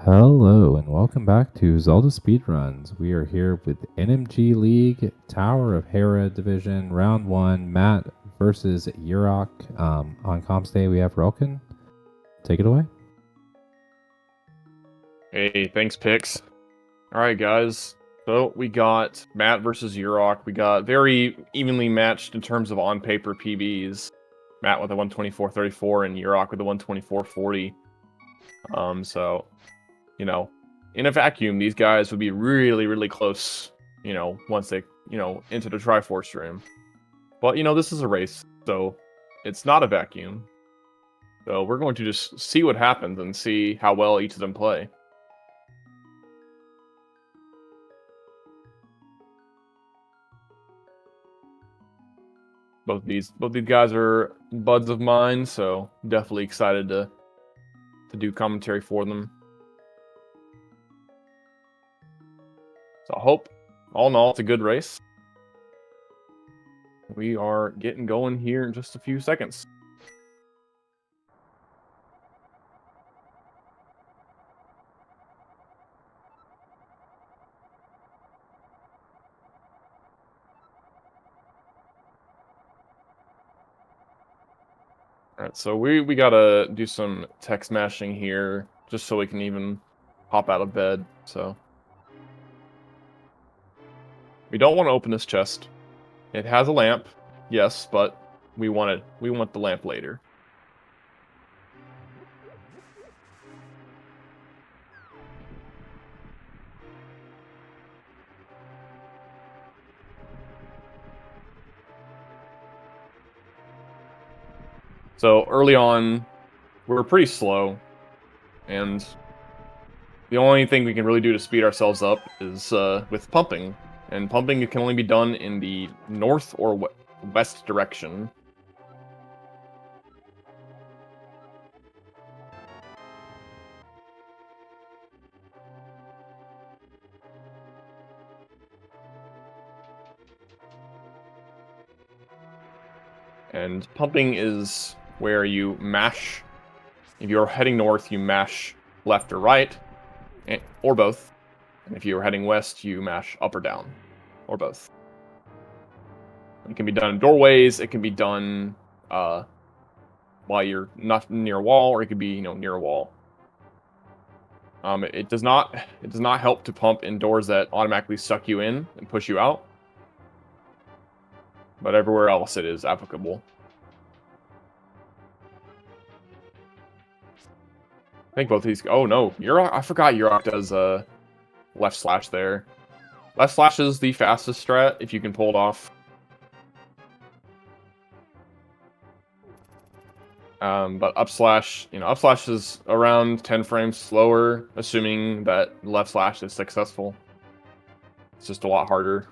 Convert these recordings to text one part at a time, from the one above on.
Hello and welcome back to Zelda Speedruns. We are here with NMG League, Tower of Hera Division, Round 1, Matt versus Yeroc. On comms day, we have Relkin. Take it away. Hey, thanks, Pix. All right, guys. So we got Matt versus Yeroc. We got very evenly matched in terms of on-paper PBs. Matt with a 124.34 and Yeroc with a 124.40. So, in a vacuum, these guys would be really, really close, once they, into the Triforce room. But, this is a race, so it's not a vacuum. So we're going to just see what happens and see how well each of them play. Both these guys are buds of mine, so definitely excited to do commentary for them. So I hope, all in all, it's a good race. We are getting going here in just a few seconds. Alright, so we gotta do some tech smashing here, just so we can even hop out of bed, so. We don't want to open this chest. It has a lamp, yes, but we want the lamp later. So early on, we're pretty slow, and the only thing we can really do to speed ourselves up is with pumping. And pumping can only be done in the north or west direction. And pumping is where you mash. If you're heading north, you mash left or right, or both. And if you're heading west, you mash up or down, or both. It can be done in doorways. It can be done while you're not near a wall, or it could be near a wall. It does not help to pump in doors that automatically suck you in and push you out. But everywhere else it is applicable. I think both these. Oh no, Yeroc! I forgot Yeroc does left slash there. Left slash is the fastest strat if you can pull it off. But up slash is around 10 frames slower, assuming that left slash is successful. It's just a lot harder.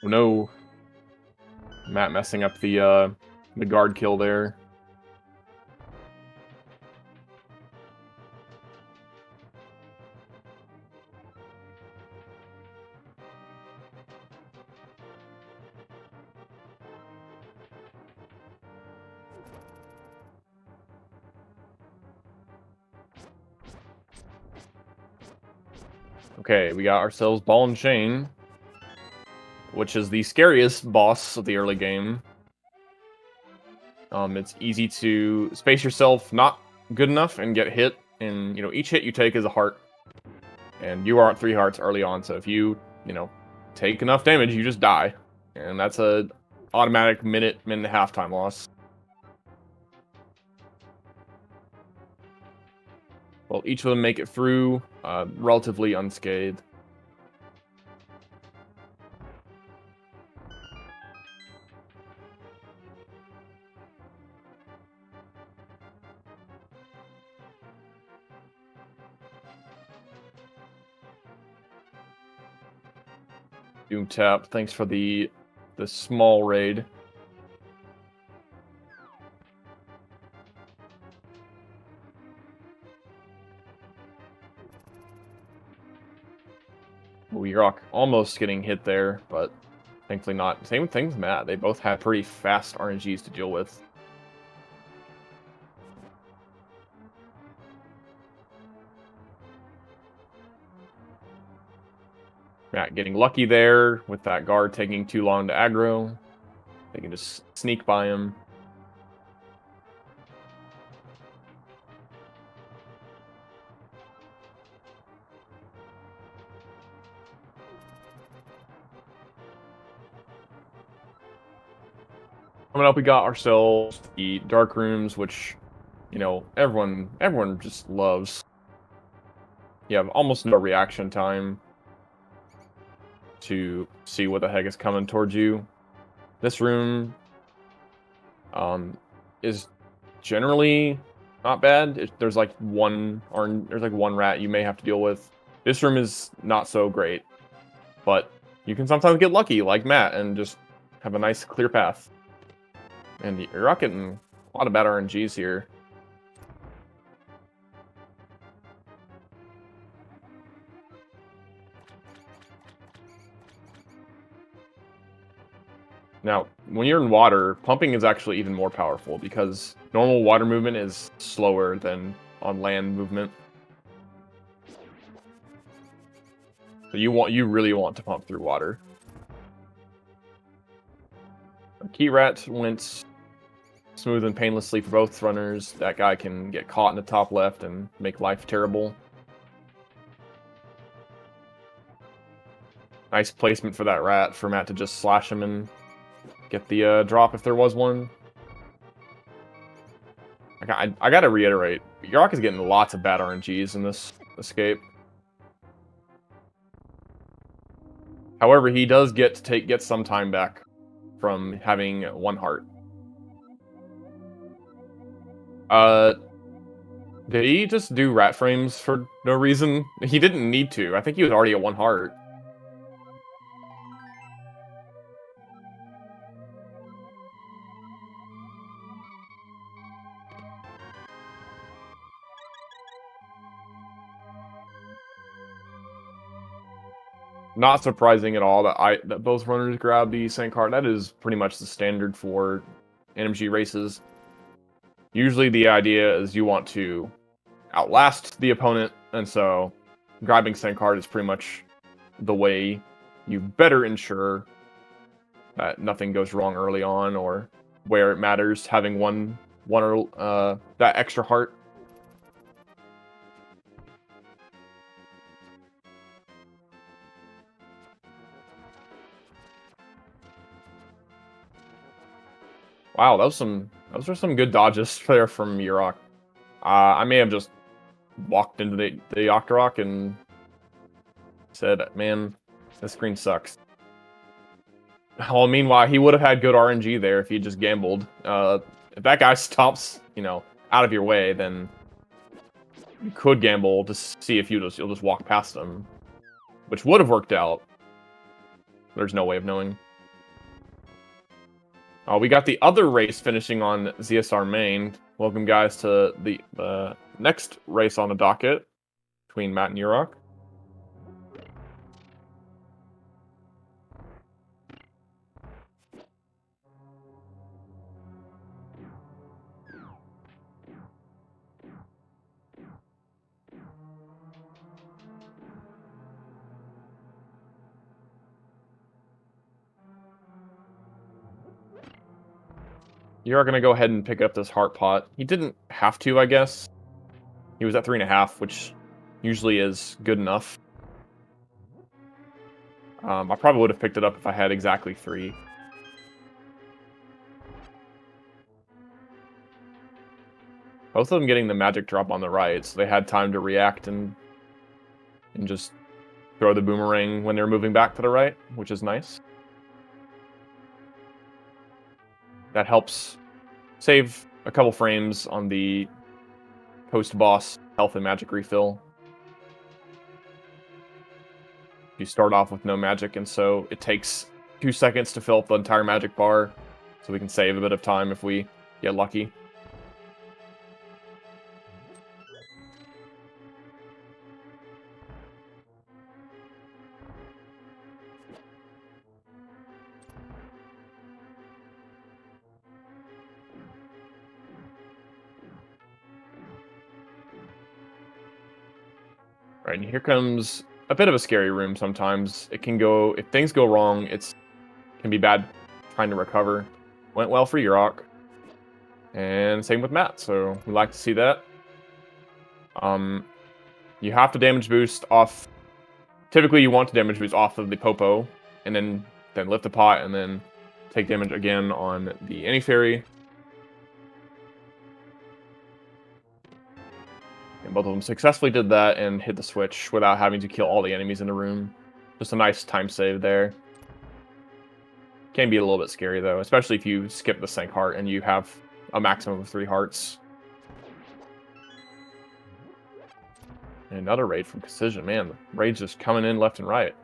Oh no. Matt messing up the guard kill there. Okay, we got ourselves Ball and Chain, which is the scariest boss of the early game. It's easy to space yourself not good enough and get hit, and each hit you take is a heart, and you are at 3 hearts early on. So if you take enough damage, you just die, and that's a automatic minute and a half time loss. Well, each of them make it through relatively unscathed. Doom Tap, thanks for the small raid. Yeroc almost getting hit there, but thankfully not. Same thing with Matt. They both have pretty fast RNGs to deal with. Matt getting lucky there with that guard taking too long to aggro. They can just sneak by him. Coming up, we got ourselves the dark rooms, which, you know, everyone just loves. You have almost no reaction time to see what the heck is coming towards you. This room is generally not bad. There's like one rat you may have to deal with. This room is not so great, but you can sometimes get lucky, like Matt, and just have a nice clear path. And you're not getting a lot of bad RNGs here. Now, when you're in water, pumping is actually even more powerful because normal water movement is slower than on land movement. So you really want to pump through water. Key Rat went smooth and painlessly for both runners. That guy can get caught in the top left and make life terrible. Nice placement for that rat for Matt to just slash him and get the drop if there was one. I gotta reiterate, Yeroc is getting lots of bad RNGs in this escape. However, he does get to get some time back from having one heart. Did he just do rat frames for no reason? He didn't need to. I think he was already at one heart. Not surprising at all that both runners grab the same card. That is pretty much the standard for NMG races. Usually the idea is you want to outlast the opponent, and so grabbing same card is pretty much the way you better ensure that nothing goes wrong early on, or where it matters having one or that extra heart. Wow, those are some good dodges there from Yeroc. I may have just walked into the Octorok and said, "Man, this screen sucks." Well, meanwhile, he would have had good RNG there if he just gambled. If that guy stops, you know, out of your way, then you could gamble to see if you'll just walk past him, which would have worked out. There's no way of knowing. We got the other race finishing on ZSR main. Welcome, guys, to the next race on the docket between Matt and Yeroc. You're going to go ahead and pick up this heart pot. He didn't have to, I guess. He was at 3.5, which usually is good enough. I probably would have picked it up if I had exactly 3. Both of them getting the magic drop on the right, so they had time to react and just throw the boomerang when they're moving back to the right, which is nice. That helps save a couple frames on the post-boss health and magic refill. You start off with no magic, and so it takes 2 seconds to fill up the entire magic bar, so we can save a bit of time if we get lucky. Right, and here comes a bit of a scary room sometimes. It can go, if things go wrong, can be bad trying to recover. Went well for Yeroc. And same with Matt, so we like to see that. You have to damage boost off. Typically, you want to damage boost off of the Popo, and then lift the pot, and then take damage again on the Any-Fairy. And both of them successfully did that and hit the switch without having to kill all the enemies in the room. Just a nice time save there. Can be a little bit scary, though, especially if you skip the Sank Heart and you have a maximum of 3 hearts. And another raid from Precision. Man, the raid's just coming in left and right.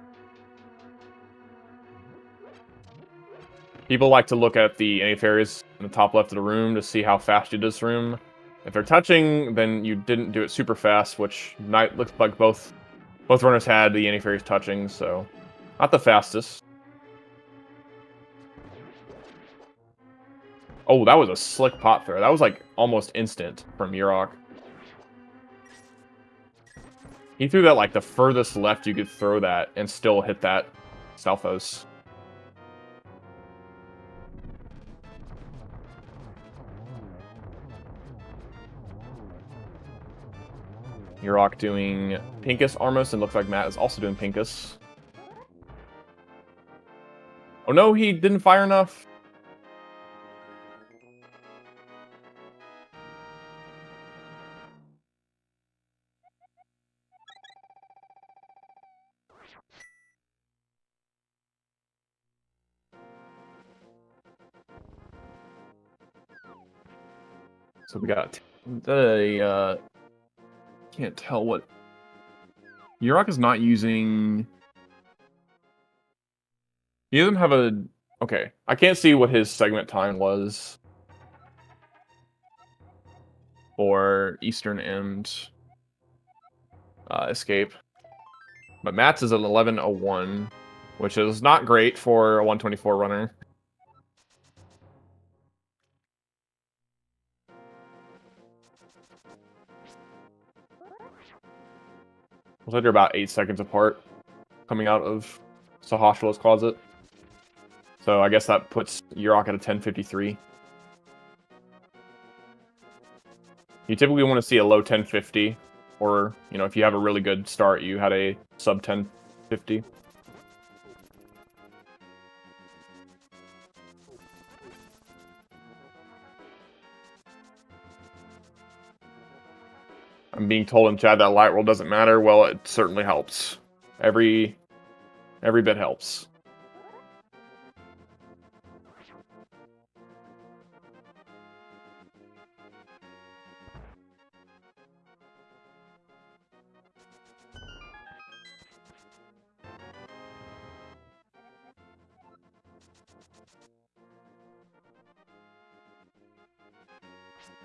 People like to look at the Any-Fairies in the top left of the room to see how fast you do this room. If they're touching, then you didn't do it super fast, which looks like both runners had the Any-Fairies touching, so not the fastest. Oh, that was a slick pot throw. That was like almost instant from Yeroc. He threw that like the furthest left you could throw that and still hit that Stalfos. Yeroc doing Pinkus Armos, and looks like Matt is also doing Pinkus. Oh no, he didn't fire enough. So we got a can't tell what Yeroc is not using. He doesn't have a. Okay, I can't see what his segment time was for Eastern and Escape. But Matt's is an 11:01, which is not great for a 124 runner. Looks like they're about 8 seconds apart coming out of Sahasrah's closet. So I guess that puts Yeroc at a 10:53. You typically want to see a low 10:50, or, you know, if you have a really good start, you had a sub 10:50. I'm being told in chat that light roll doesn't matter. Well, it certainly helps. Every bit helps.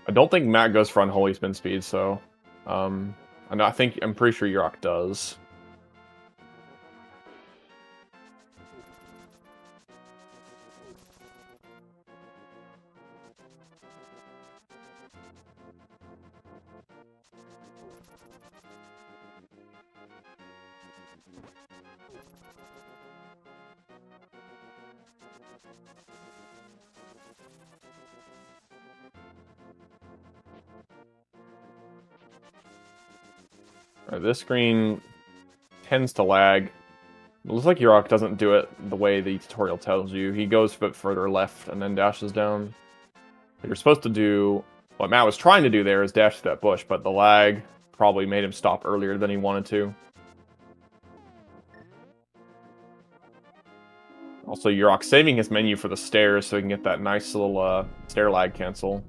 I don't think Matt goes for unholy spin speed, so I'm pretty sure Yeroc does. Right, this screen tends to lag. It looks like Yeroc doesn't do it the way the tutorial tells you. He goes a bit further left and then dashes down. What you're supposed to do, what Matt was trying to do there, is dash through that bush, but the lag probably made him stop earlier than he wanted to. Also, Yeroc saving his menu for the stairs so he can get that nice little stair lag cancel.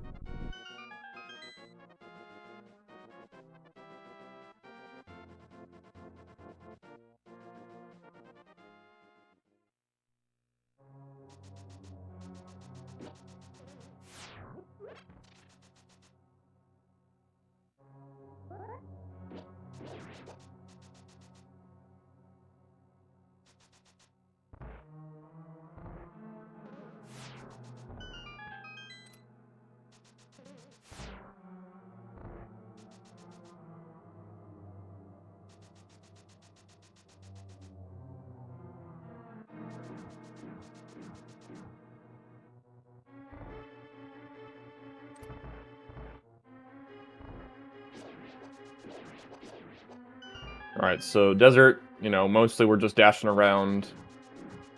Alright, so desert, you know, mostly we're just dashing around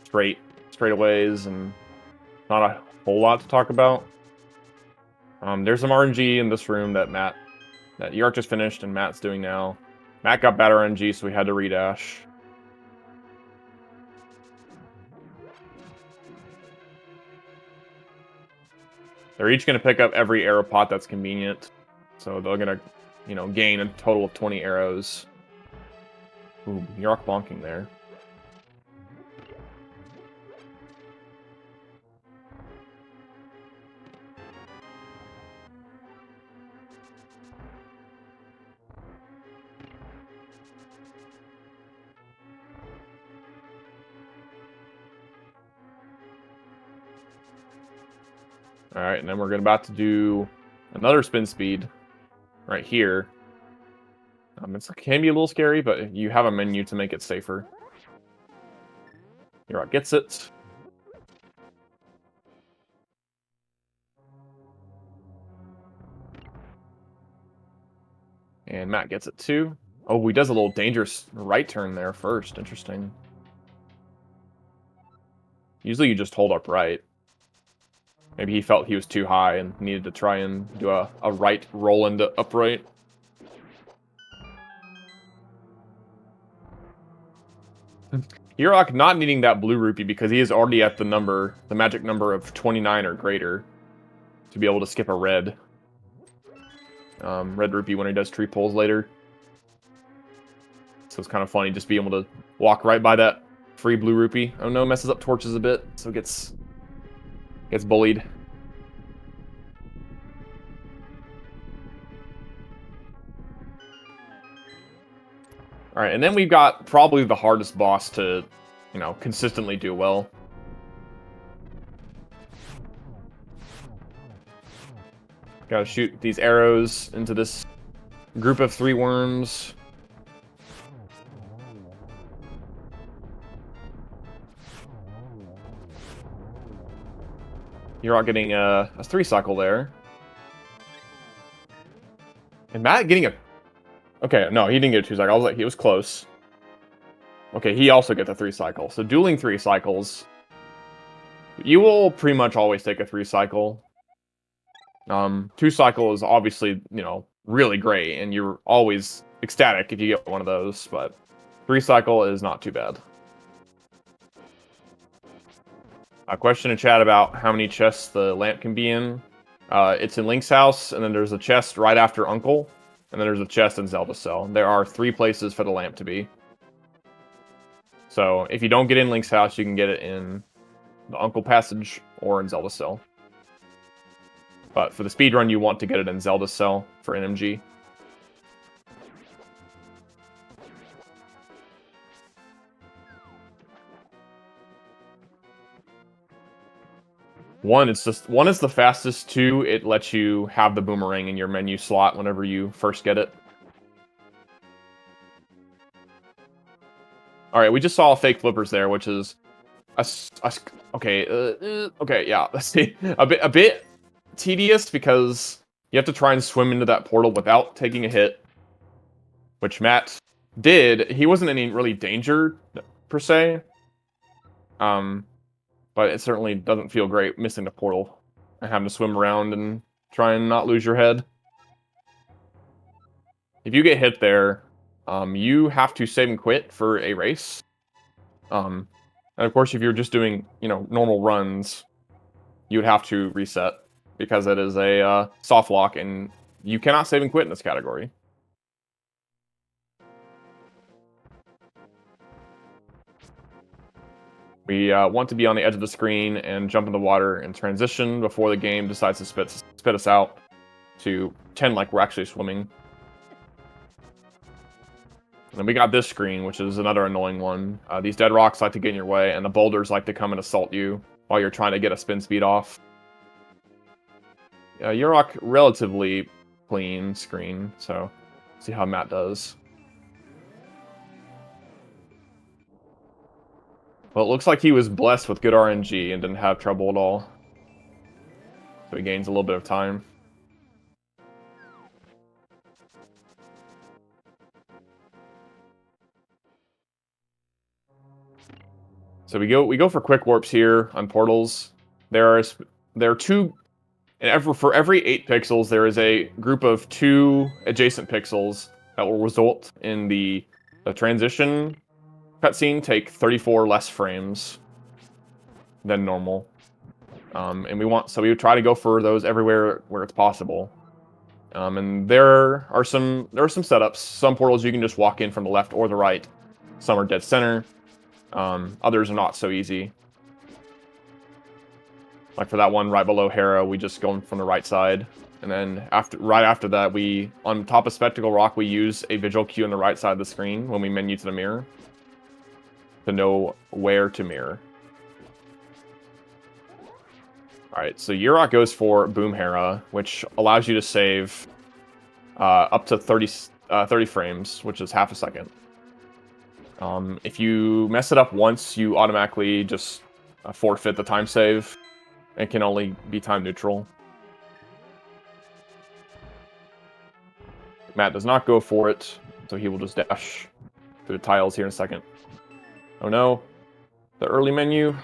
straightaways and not a whole lot to talk about. There's some RNG in this room that Yeroc just finished and Matt's doing now. Matt got bad RNG, so we had to redash. They're each going to pick up every arrow pot that's convenient. So they're going to, you know, gain a total of 20 arrows. Ooh, Yeroc bonking there. Alright, and then we're about to do another spin speed right here. It can be a little scary, but you have a menu to make it safer. Yeroc gets it. And Matt gets it too. Oh, he does a little dangerous right turn there first. Interesting. Usually you just hold up right. Maybe he felt he was too high and needed to try and do a right roll into upright. Yeroc not needing that blue rupee because he is already at the magic number of 29 or greater to be able to skip a red rupee when he does tree pulls later. So it's kind of funny just being able to walk right by that free blue rupee. Oh no, messes up torches a bit, so gets bullied. Alright, and then we've got probably the hardest boss to, you know, consistently do well. Gotta shoot these arrows into this group of 3 worms. You're all getting a 3 cycle there. And Matt getting a... Okay, no, he didn't get a 2 cycle. I was like, he was close. Okay, he also gets a 3 cycle. So dueling 3 cycles. You will pretty much always take a 3 cycle. 2 cycle is obviously, you know, really great, and you're always ecstatic if you get one of those, but 3 cycle is not too bad. A question in chat about how many chests the lamp can be in. It's in Link's house, and then there's a chest right after Uncle, and then there's a chest in Zelda Cell. There are 3 places for the lamp to be. So if you don't get in Link's house, you can get it in the Uncle passage or in Zelda Cell. But for the speedrun, you want to get it in Zelda Cell for NMG. One is the fastest. 2, it lets you have the boomerang in your menu slot whenever you first get it. All right, we just saw fake flippers there, which is okay, yeah. Let's see, a bit tedious because you have to try and swim into that portal without taking a hit, which Matt did. He wasn't in any really danger per se, but it certainly doesn't feel great missing the portal and having to swim around and try and not lose your head. If you get hit there, you have to save and quit for a race. And of course, if you're just doing, you know, normal runs, you would have to reset because it is a soft lock, and you cannot save and quit in this category. We want to be on the edge of the screen and jump in the water and transition before the game decides to spit us out to pretend like we're actually swimming. And then we got this screen, which is another annoying one. These dead rocks like to get in your way, and the boulders like to come and assault you while you're trying to get a spin speed off. Yeroc, relatively clean screen, so see how Matt does. Well, it looks like he was blessed with good RNG and didn't have trouble at all. So he gains a little bit of time. So we go for quick warps here on portals. There are two, and for every 8 pixels, there is a group of 2 adjacent pixels that will result in the transition cutscene take 34 less frames than normal. And we would try to go for those everywhere where it's possible. And there are some setups. Some portals you can just walk in from the left or the right. Some are dead center. Others are not so easy. Like for that one right below Hera, we just go in from the right side. And then right after that, on top of Spectacle Rock, we use a visual cue on the right side of the screen when we menu to the mirror to know where to mirror. Alright, so Yeroc goes for Boom Hera, which allows you to save up to 30 frames, which is half a second. If you mess it up once, you automatically just forfeit the time save. It can only be time neutral. Matt does not go for it, so he will just dash through the tiles here in a second. Oh no, the early menu.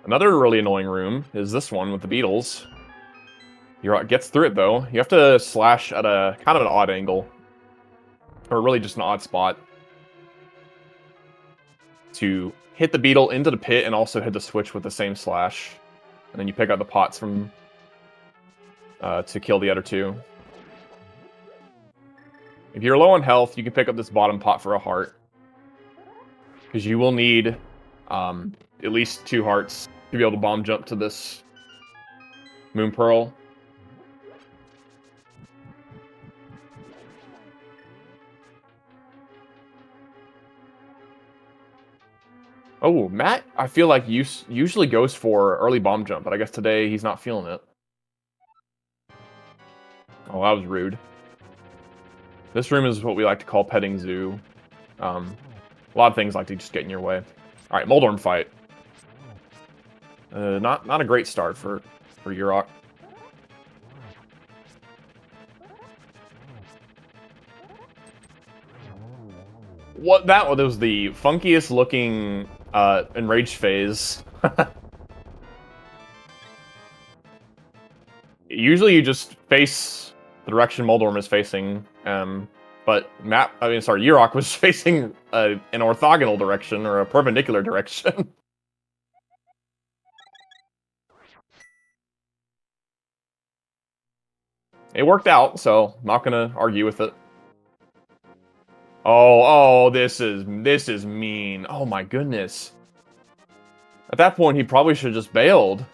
Another really annoying room is this one with the beetles. Yeroc gets through it though. You have to slash at a kind of an odd angle. Or really just an odd spot. To hit the beetle into the pit and also hit the switch with the same slash. And then you pick up the pots from to kill the other 2. If you're low on health, you can pick up this bottom pot for a heart. Because you will need at least 2 hearts to be able to bomb jump to this Moon Pearl. Oh, Matt, I feel like usually goes for early bomb jump, but I guess today he's not feeling it. Oh, that was rude. This room is what we like to call petting zoo. A lot of things like to just get in your way. All right, Moldorm fight. Not a great start for Yeroc. That was the funkiest looking enraged phase. Usually you just face the direction Moldorm is facing, but Yeroc was facing an orthogonal direction or a perpendicular direction. It worked out, so I'm not gonna argue with it. Oh, this is mean. Oh my goodness. At that point, he probably should have just bailed.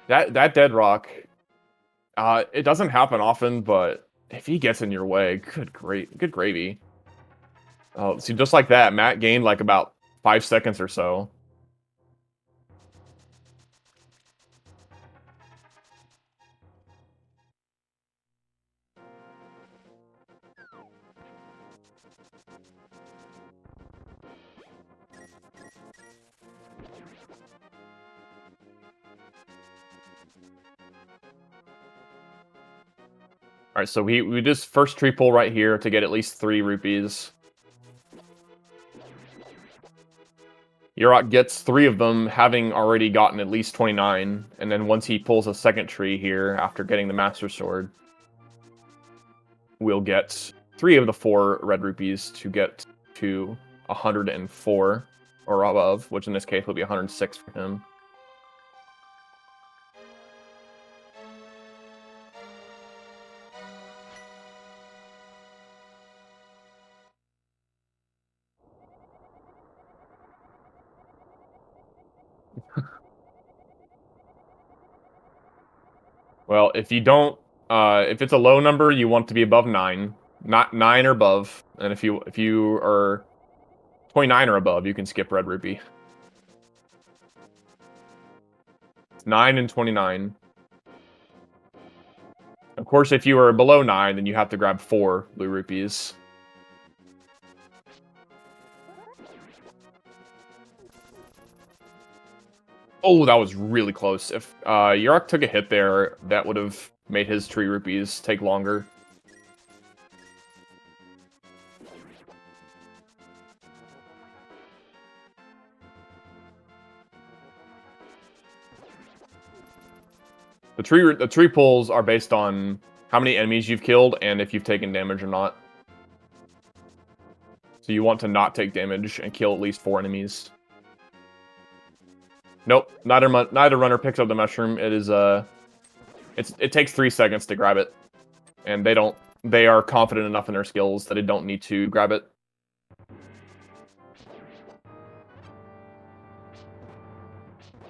That dead rock, it doesn't happen often, but if he gets in your way, good gravy. Oh, see, just like that, Matt gained like about 5 seconds or so. Alright, so we just first tree pull right here to get at least 3 rupees. Yeroc gets 3 of them, having already gotten at least 29, and then once he pulls a second tree here, after getting the Master Sword, we'll get 3 of the 4 red rupees to get to 104 or above, which in this case will be 106 for him. Well, if you don't, if it's a low number, you want to be above 9, not 9 or above, and if you are 29 or above, you can skip red rupee. 9 and 29. Of course, if you are below 9, then you have to grab 4 blue rupees. Oh, that was really close. If Yeroc took a hit there, that would have made his tree rupees take longer. The tree pulls are based on how many enemies you've killed and if you've taken damage or not. So you want to not take damage and kill at least 4 enemies. Nope, neither runner picks up the mushroom. It is it takes 3 seconds to grab it, and they are confident enough in their skills that they don't need to grab it.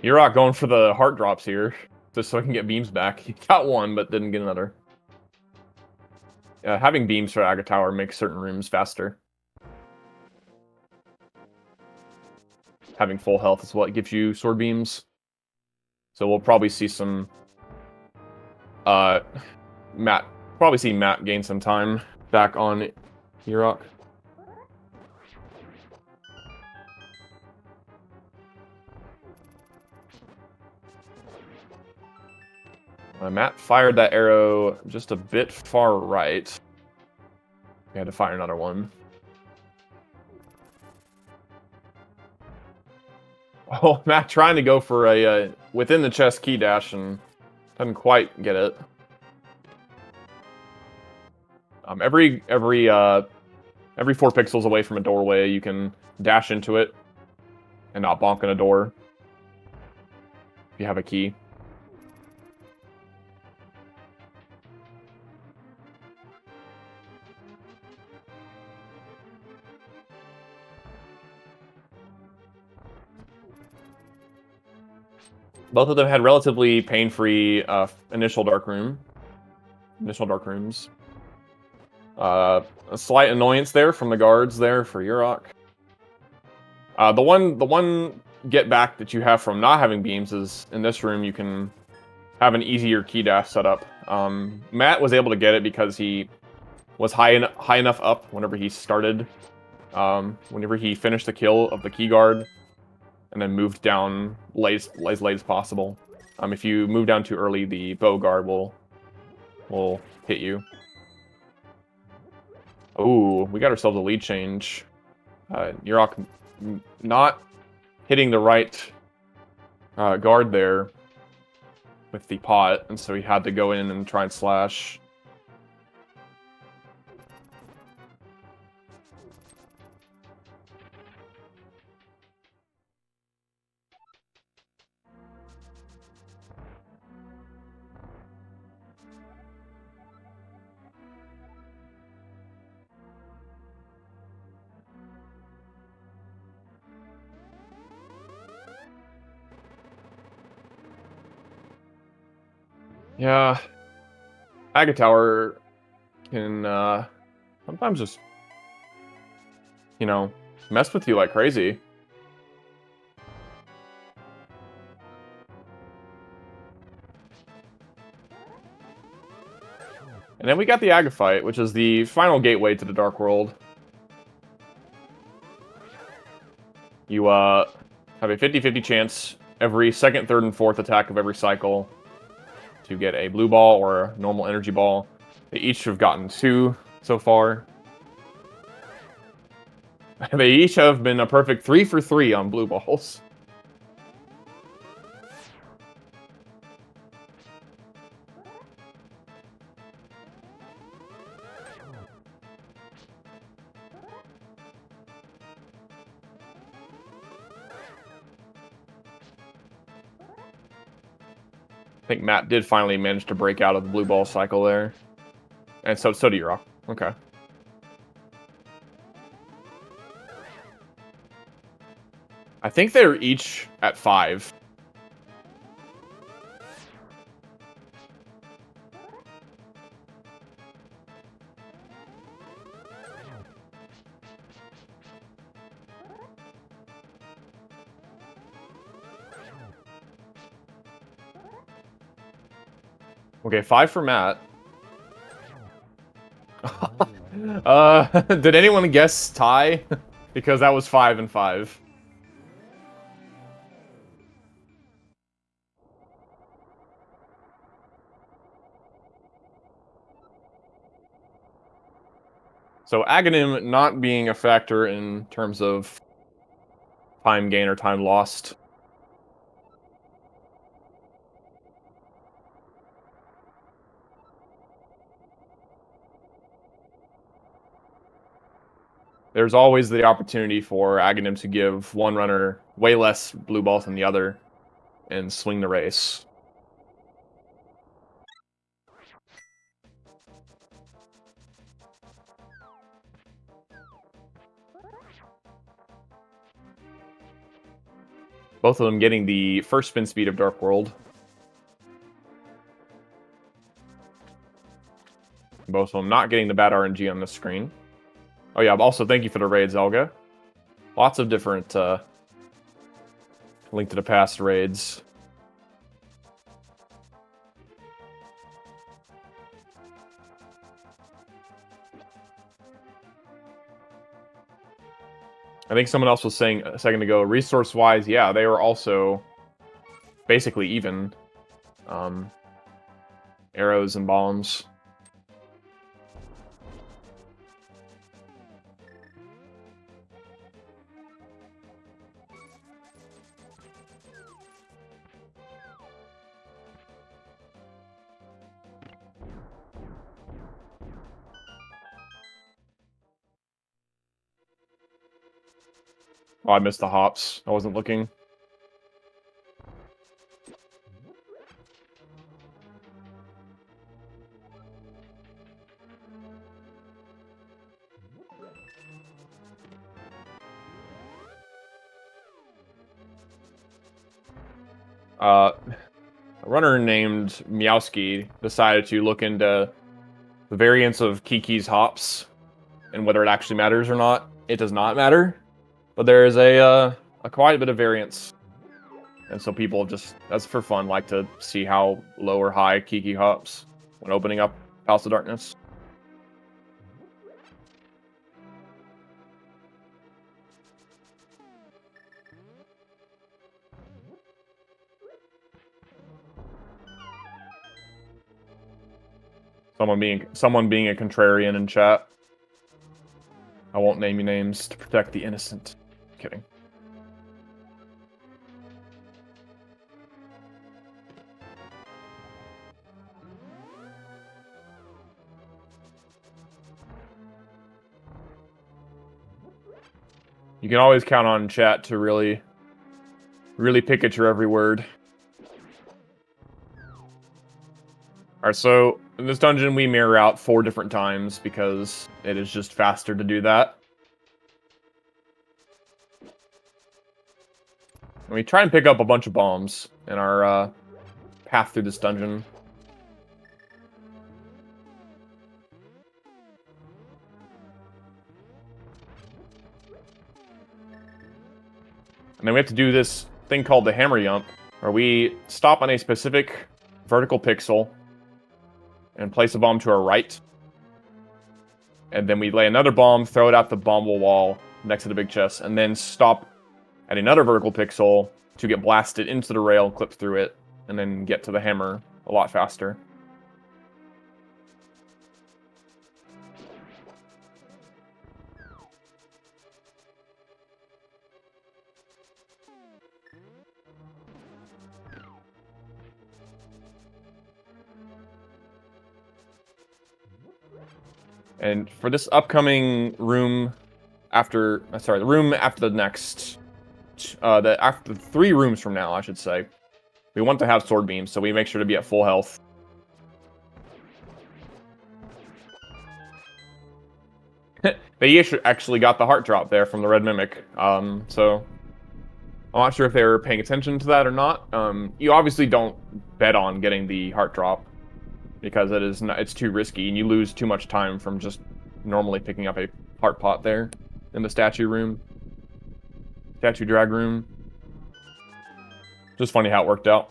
Yeroc going for the heart drops here, just so I can get beams back. He got one, but didn't get another. Having beams for Aga Tower makes certain rooms faster. Having full health is what gives you sword beams. So we'll probably see some... Probably see Matt gain some time back on Yeroc. Matt fired that arrow just a bit far right. We had to fire another one. Oh, Matt trying to go for a within the chest key dash and doesn't quite get it. Every 4 pixels away from a doorway, you can dash into it and not bonk on a door if you have a key. Both of them had relatively pain-free initial dark rooms. A slight annoyance there from the guards there for Yeroc. The one get back that you have from not having beams is in this room you can have an easier key dash setup. Matt was able to get it because he was high enough up whenever he started. Whenever he finished the kill of the key guard. And then moved down as late as possible. If you move down too early, the bow guard will hit you. Ooh, we got ourselves a lead change. Yeroc not hitting the right guard there with the pot, and so he had to go in and try and slash. Yeah, Aga Tower can sometimes just, mess with you like crazy. And then we got the Aga fight, which is the final gateway to the Dark World. You have a 50-50 chance every second, third, and fourth attack of every cycle to get a blue ball or a normal energy ball. They each have gotten 2 so far. They each have been a perfect 3 for 3 on blue balls. I think Matt did finally manage to break out of the blue ball cycle there. And so did Yeroc. Okay. I think they're each at 5. Okay, 5 for Matt. Did anyone guess tie? Because that was 5 and 5. So Aghanim not being a factor in terms of time gain or time lost. There's always the opportunity for Aghanim to give one runner way less blue balls than the other and swing the race. Both of them getting the first spin speed of Dark World. Both of them not getting the bad RNG on the screen. Oh yeah, also thank you for the raid, Zelga. Lots of different Link to the Past raids. I think someone else was saying a second ago, resource-wise, yeah, they were also basically even. Arrows and bombs. Oh, I missed the hops. I wasn't looking. A runner named Meowski decided to look into the variance of Kiki's hops and whether it actually matters or not. It does not matter, but there is a quite a bit of variance. And so people just, that's for fun, like to see how low or high Kiki hops when opening up House of Darkness. Someone being a contrarian in chat. I won't name you names to protect the innocent. Kidding. You can always count on chat to really pick at your every word. Alright, so in this dungeon we mirror out 4 different times because it is just faster to do that. And we try and pick up a bunch of bombs in our path through this dungeon. And then we have to do this thing called the hammer yump, where we stop on a specific vertical pixel and place a bomb to our right. And then we lay another bomb, throw it out the bomb wall next to the big chest, and then stop at another vertical pixel to get blasted into the rail, clip through it, and then get to the hammer a lot faster. And for this upcoming room after, the room after the next, after 3 rooms from now, I should say, we want to have sword beams, so we make sure to be at full health. They actually got the heart drop there from the red mimic, so I'm not sure if they were paying attention to that or not. You obviously don't bet on getting the heart drop, because it's too risky, and you lose too much time from just normally picking up a heart pot there in the statue drag room. Just funny how it worked out.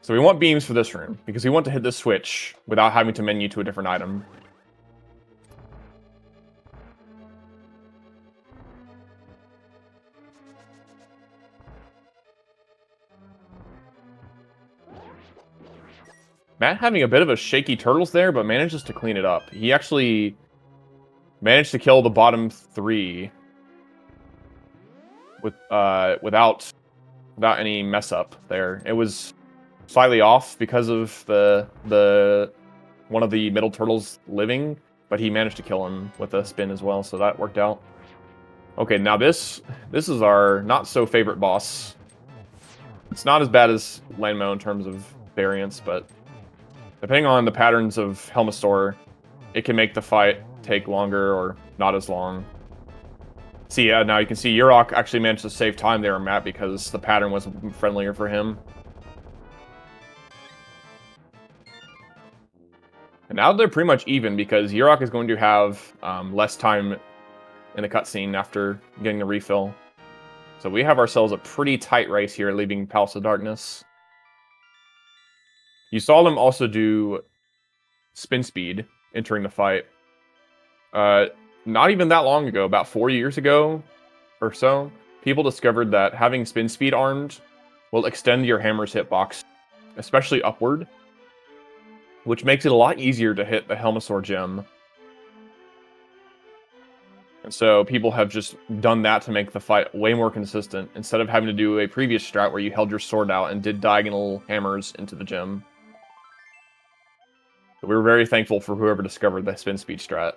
So we want beams for this room, because we want to hit this switch without having to menu to a different item. Matt having a bit of a shaky turtles there, but manages to clean it up. He actually managed to kill the bottom 3 with without any mess up there. It was slightly off because of the one of the middle turtles living, but he managed to kill him with a spin as well, so that worked out. Okay, now this is our not so favorite boss. It's not as bad as Landmo in terms of variance, but depending on the patterns of Helmasaur, it can make the fight take longer or not as long. See, yeah, now you can see Yeroc actually managed to save time there, Matt, because the pattern was friendlier for him. And now they're pretty much even because Yeroc is going to have less time in the cutscene after getting the refill. So we have ourselves a pretty tight race here, leaving Palace of Darkness. You saw them also do spin speed entering the fight. Not even that long ago, about 4 years ago or so, people discovered that having spin speed armed will extend your hammer's hitbox, especially upward, which makes it a lot easier to hit the Helmasaur gem. And so people have just done that to make the fight way more consistent, instead of having to do a previous strat where you held your sword out and did diagonal hammers into the gem. So we were very thankful for whoever discovered the spin speed strat.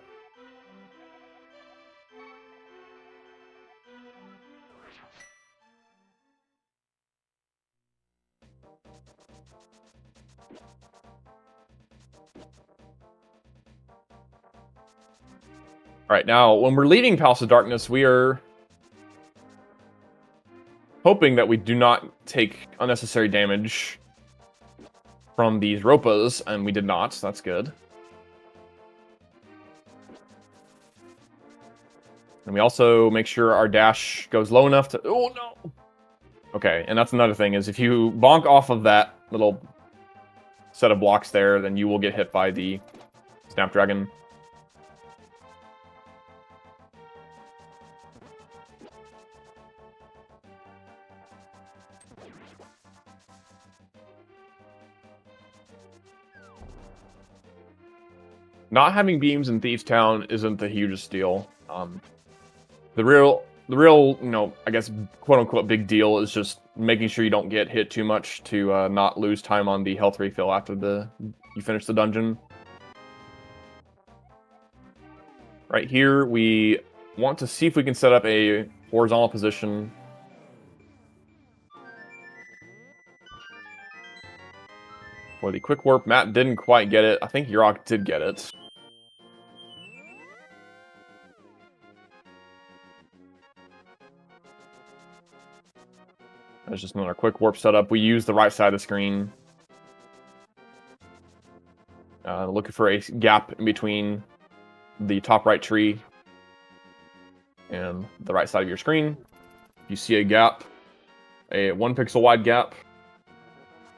Alright, now, when we're leaving Palace of Darkness, we are hoping that we do not take unnecessary damage from these Ropas, and we did not, so that's good. And we also make sure our dash goes low enough to... Oh, no! Okay, and that's another thing, is if you bonk off of that little set of blocks there, then you will get hit by the Snapdragon. Not having beams in Thieves Town isn't the hugest deal. The real, you know, I guess, quote-unquote big deal is just making sure you don't get hit too much to not lose time on the health refill after you finish the dungeon. Right here, we want to see if we can set up a horizontal position. For the quick warp, Matt didn't quite get it. I think Yeroc did get it. There's just another quick warp setup. We use the right side of the screen. Looking for a gap in between the top right tree and the right side of your screen. If you see a gap, a 1 pixel wide gap,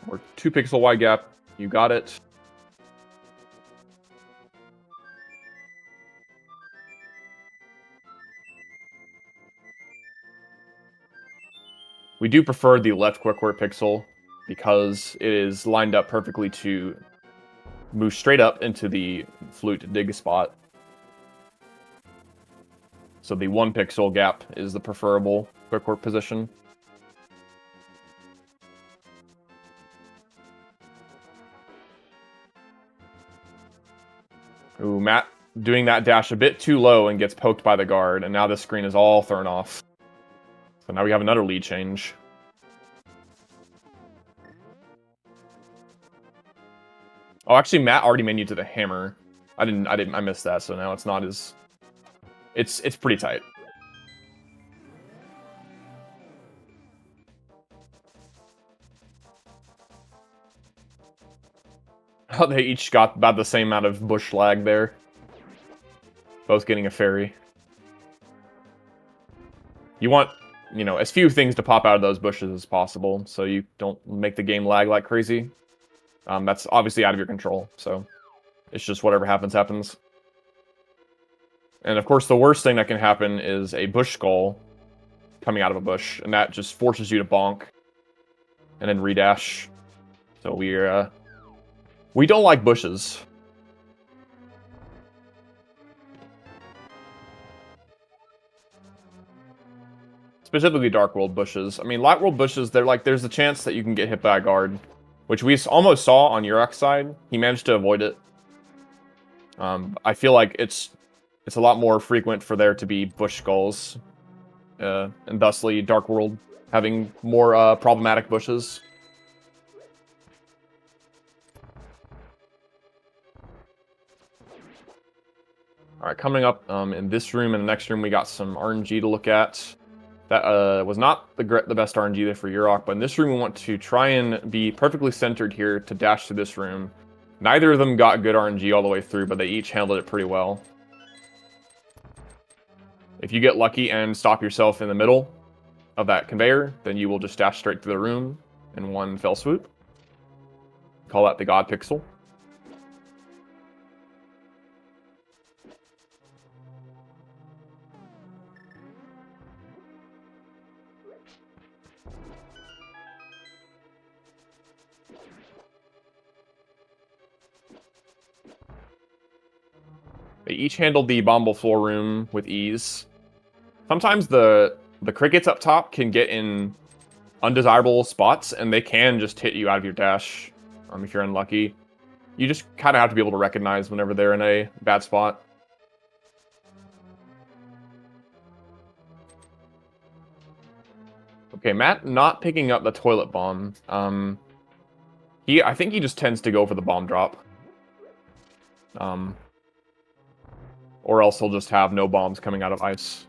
or 2 pixel wide gap, you got it. We do prefer the left quick warp pixel because it is lined up perfectly to move straight up into the flute dig spot. So the 1 pixel gap is the preferable quick warp position. Ooh, Matt doing that dash a bit too low and gets poked by the guard, and now this screen is all thrown off. So now we have another lead change. Oh, actually, Matt already menued to the hammer. I missed that, so now it's not as... It's pretty tight. Oh, they each got about the same amount of bush lag there. Both getting a fairy. You want, you know, as few things to pop out of those bushes as possible, so you don't make the game lag like crazy. That's obviously out of your control, so it's just whatever happens, happens. And of course, the worst thing that can happen is a bush skull coming out of a bush, and that just forces you to bonk and then redash. So we don't like bushes. specifically Dark World bushes. I mean, Light World bushes, there's a chance that you can get hit by a guard, which we almost saw on Yeroc's side. He managed to avoid it. I feel like it's a lot more frequent for there to be bush skulls, and thusly Dark World having more problematic bushes. All right, coming up in this room and the next room, we got some RNG to look at. That was not the best RNG there for Yeroc, but in this room we want to try and be perfectly centered here to dash through this room. Neither of them got good RNG all the way through, but they each handled it pretty well. If you get lucky and stop yourself in the middle of that conveyor, then you will just dash straight through the room in one fell swoop. Call that the God Pixel. They each handled the bombable floor room with ease. Sometimes the crickets up top can get in undesirable spots, and they can just hit you out of your dash if you're unlucky. You just kind of have to be able to recognize whenever they're in a bad spot. Okay, Matt not picking up the toilet bomb. I think he just tends to go for the bomb drop. Or else he'll just have no bombs coming out of ice.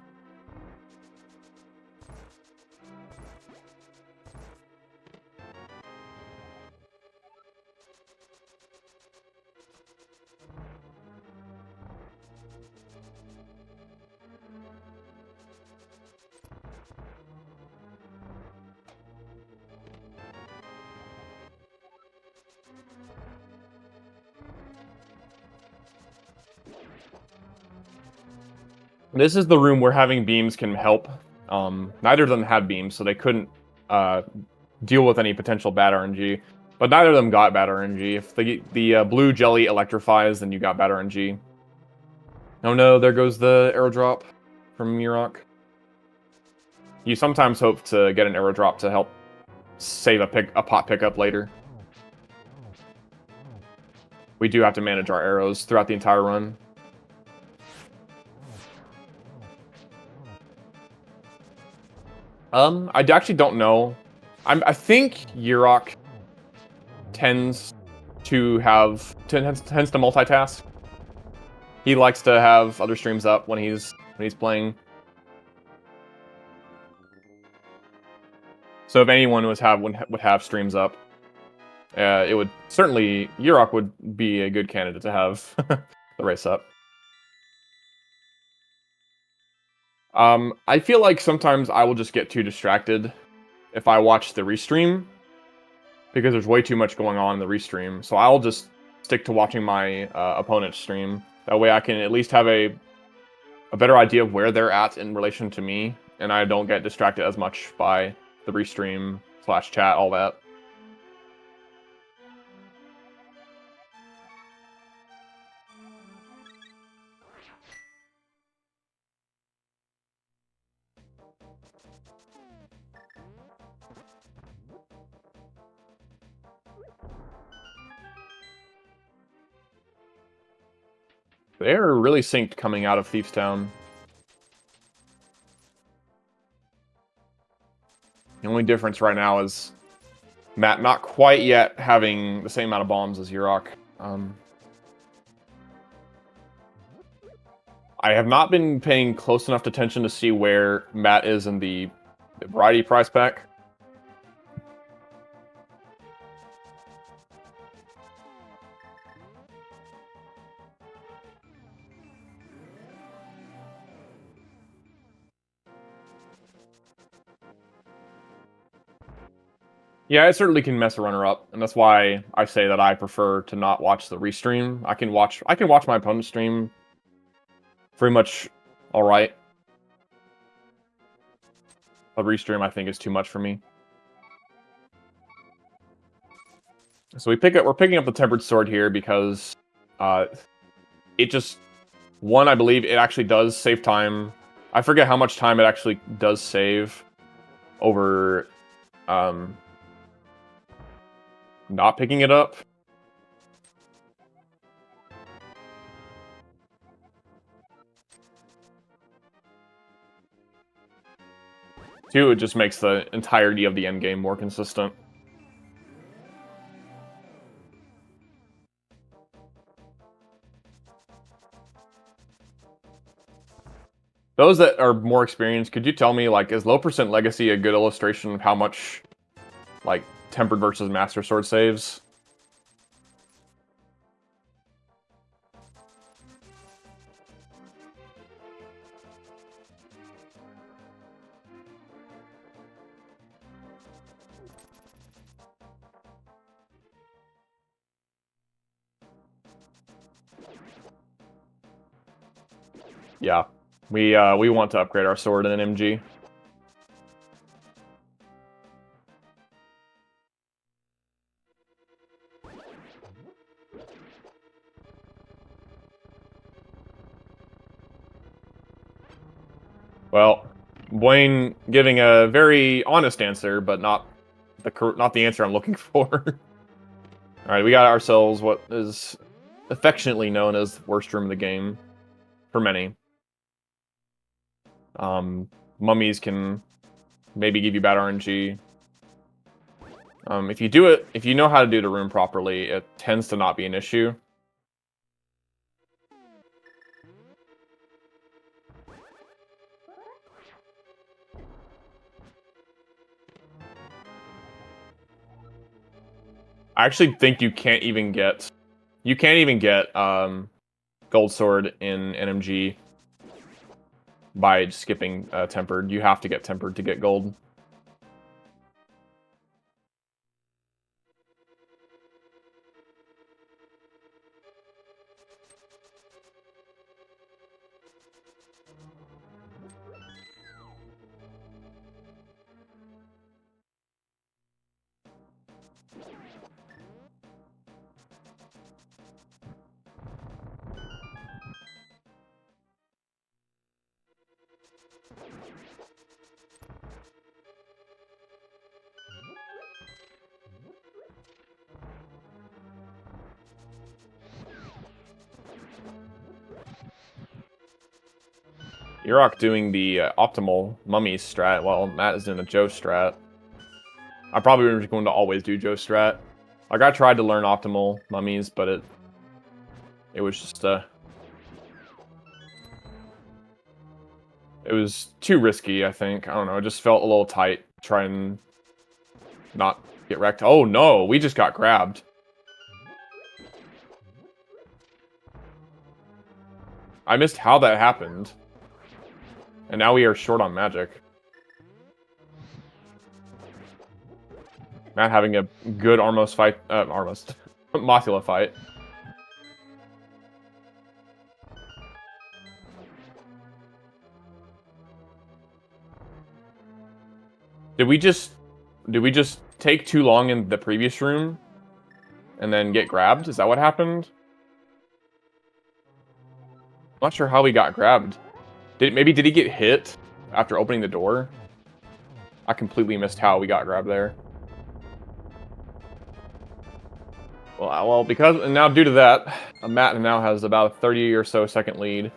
This is the room where having beams can help. Neither of them had beams, so they couldn't deal with any potential bad RNG. But neither of them got bad RNG. If the blue jelly electrifies, then you got bad RNG. Oh no, there goes the arrow drop from Yeroc. You sometimes hope to get an arrow drop to help save a pot pickup later. We do have to manage our arrows throughout the entire run. I actually don't know. I think Yeroc tends to multitask. He likes to have other streams up when he's playing. So if anyone would have streams up, it would certainly Yeroc would be a good candidate to have the race up. I feel like sometimes I will just get too distracted if I watch the restream, because there's way too much going on in the restream. So I'll just stick to watching my opponent's stream. That way I can at least have a better idea of where they're at in relation to me, and I don't get distracted as much by the restream / chat, all that. They're really synced coming out of Thief's Town. The only difference right now is Matt not quite yet having the same amount of bombs as Yeroc. I have not been paying close enough attention to see where Matt is in the variety prize pack. Yeah, it certainly can mess a runner up, and that's why I say that I prefer to not watch the restream. I can watch my opponent's stream pretty much all right. A restream I think is too much for me. So we're picking up the Tempered Sword here because it just, I believe it actually does save time. I forget how much time it actually does save. over not picking it up. Two, it just makes the entirety of the end game more consistent. Those that are more experienced, could you tell me, like, is low percent legacy a good illustration of how much, like, tempered versus master sword saves? Yeah, we want to upgrade our sword in NMG. Well, Wayne giving a very honest answer, but not the answer I'm looking for. All right, we got ourselves what is affectionately known as the worst room of the game for many. Mummies can maybe give you bad RNG. If you know how to do the room properly, it tends to not be an issue. I actually think you can't even get Gold Sword in NMG by skipping Tempered. You have to get Tempered to get Gold. Yeroc doing the optimal mummy strat while Matt is in the Joe strat. I probably was going to always do Joe strat. Like, I tried to learn optimal mummies, but it was just it was too risky, I think. I don't know, it just felt a little tight to try and not get wrecked. Oh no, we just got grabbed. I missed how that happened. And now we are short on magic. Matt having a good Mothula fight. Did we just take too long in the previous room and then get grabbed? Is that what happened? I'm not sure how we got grabbed. Did he get hit after opening the door? I completely missed how we got grabbed there. Well, because now due to that, Matt now has about a 30 or so second lead.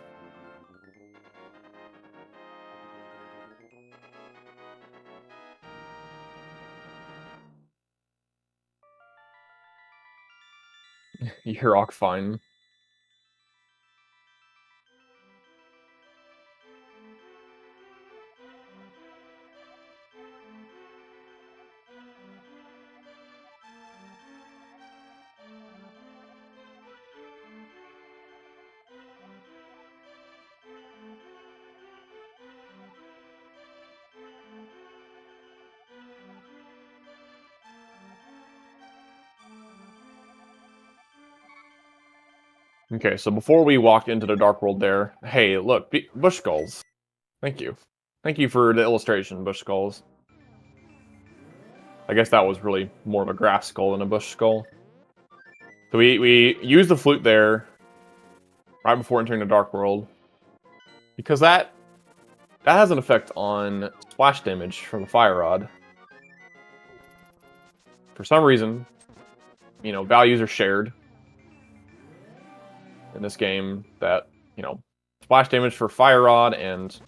Yeroc fine. Okay, so before we walked into the Dark World there, hey, look, bush skulls. Thank you. Thank you for the illustration, bush skulls. I guess that was really more of a grass skull than a bush skull. So we used the flute there right before entering the Dark World. Because that that has an effect on splash damage from the fire rod. For some reason, you know, values are shared in this game that, you know, splash damage for fire rod and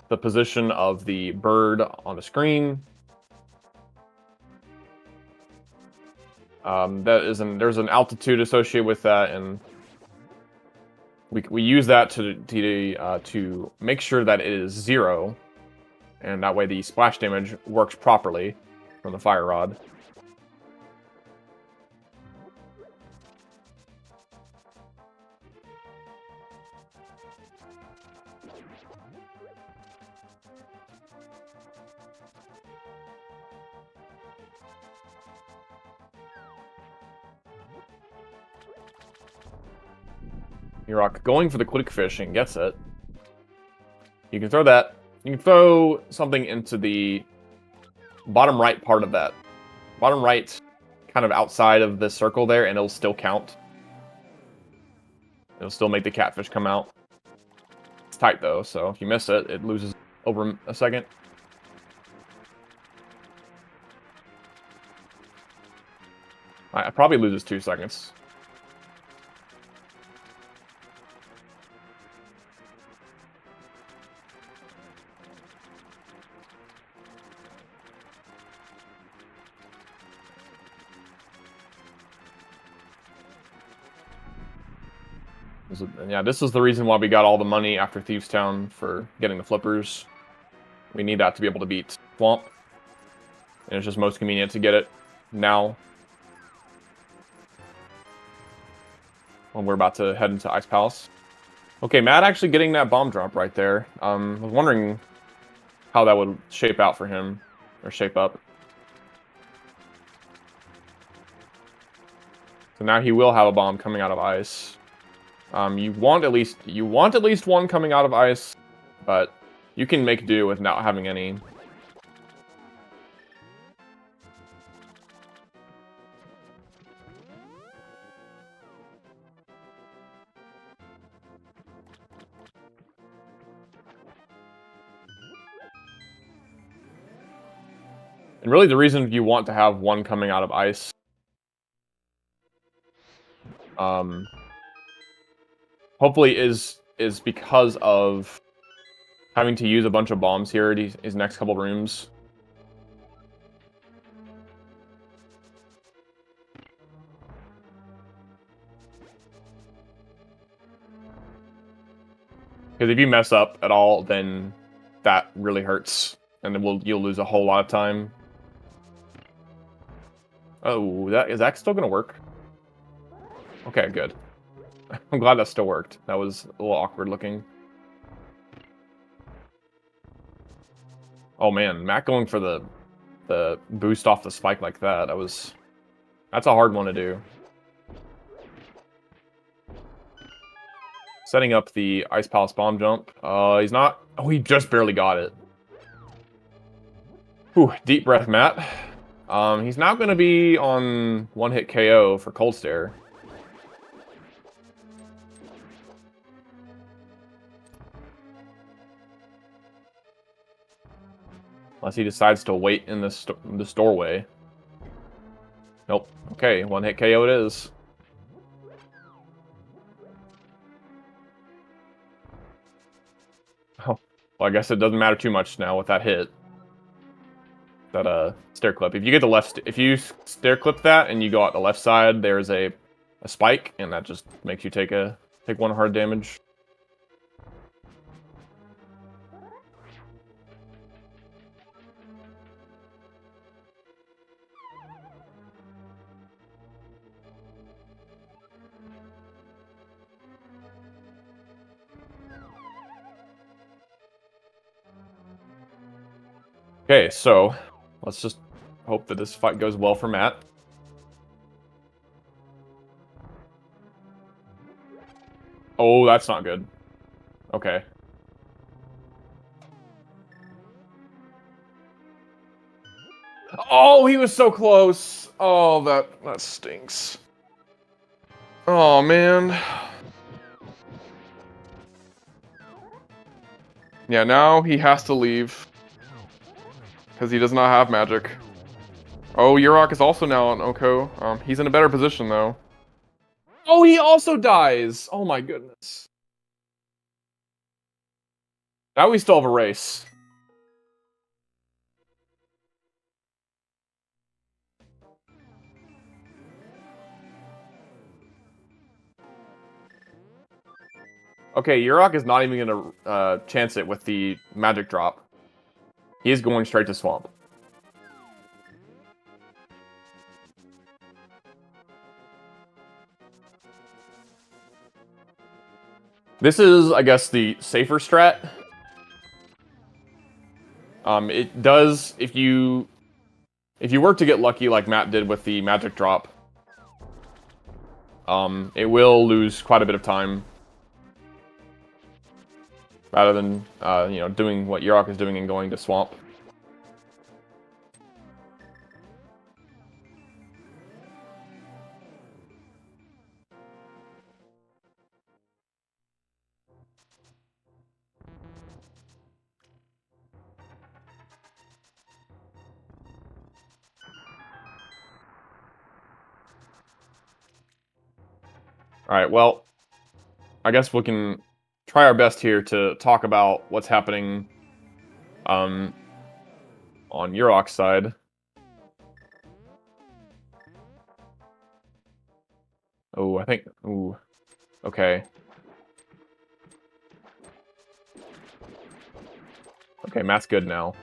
the position of the bird on the screen. There's an altitude associated with that, and we use that to make sure that it is 0, and that way the splash damage works properly from the fire rod. Yeroc going for the quick fish and gets it. You can throw that. You can throw something into the bottom right part of that. Bottom right, kind of outside of the circle there, and it'll still count. It'll still make the catfish come out. It's tight though, so if you miss it, it loses over a second. It probably loses 2 seconds. Yeah, this is the reason why we got all the money after Thieves Town for getting the flippers. We need that to be able to beat Swamp. And it's just most convenient to get it now. When we're about to head into Ice Palace. Okay, Matt actually getting that bomb drop right there. I was wondering how that would shape out for him. Or shape up. So now he will have a bomb coming out of ice. You want at least one coming out of ice, but you can make do with not having any. And really the reason you want to have one coming out of ice hopefully is because of having to use a bunch of bombs here in these next couple rooms. Because if you mess up at all, then that really hurts, and then you'll lose a whole lot of time. Oh, is that still gonna work? Okay, good. I'm glad that still worked. That was a little awkward looking. Oh man, Matt going for the boost off the spike like that. That's a hard one to do. Setting up the Ice Palace bomb jump. He's not. Oh, he just barely got it. Whew, deep breath, Matt. He's now going to be on one-hit KO for Cold Stare. Unless he decides to wait in this doorway. Nope. Okay, one-hit KO it is. Oh, well, I guess it doesn't matter too much now with that hit. That stair clip. If you get the left, if you stair clip that and you go out the left side, there's a spike, and that just makes you take one hard damage. Okay, so let's just hope that this fight goes well for Matt. Oh, that's not good. Okay. Oh, he was so close. Oh, that stinks. Oh, man. Yeah, now he has to leave. Because he does not have magic. Oh, Yeroc is also now on Oko. He's in a better position, though. Oh, he also dies! Oh my goodness. Now we still have a race. Okay, Yeroc is not even gonna chance it with the magic drop. He is going straight to Swamp. This is, I guess, the safer strat. It does, if you were to get lucky like Matt did with the magic drop, it will lose quite a bit of time. Rather than, you know, doing what Yeroc is doing and going to Swamp. Alright, well, I guess we can try our best here to talk about what's happening on Yeroc's side. Oh, I think... Ooh. Okay. Okay, Matt's good now.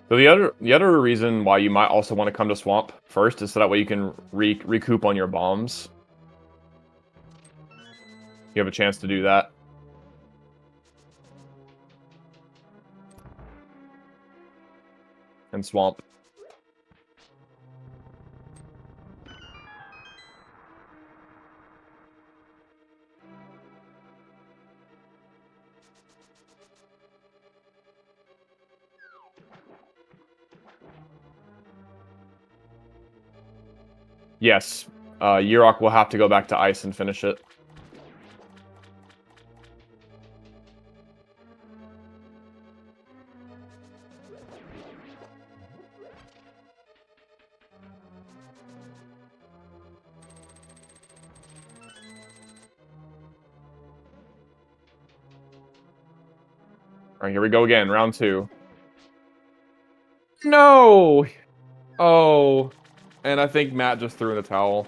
So the other reason why you might also want to come to Swamp first is so that way you can recoup on your bombs. You have a chance to do that. And Swamp. Yes, Yeroc will have to go back to ice and finish it. Alright, here we go again, round 2. No! Oh. And I think Matt just threw in the towel.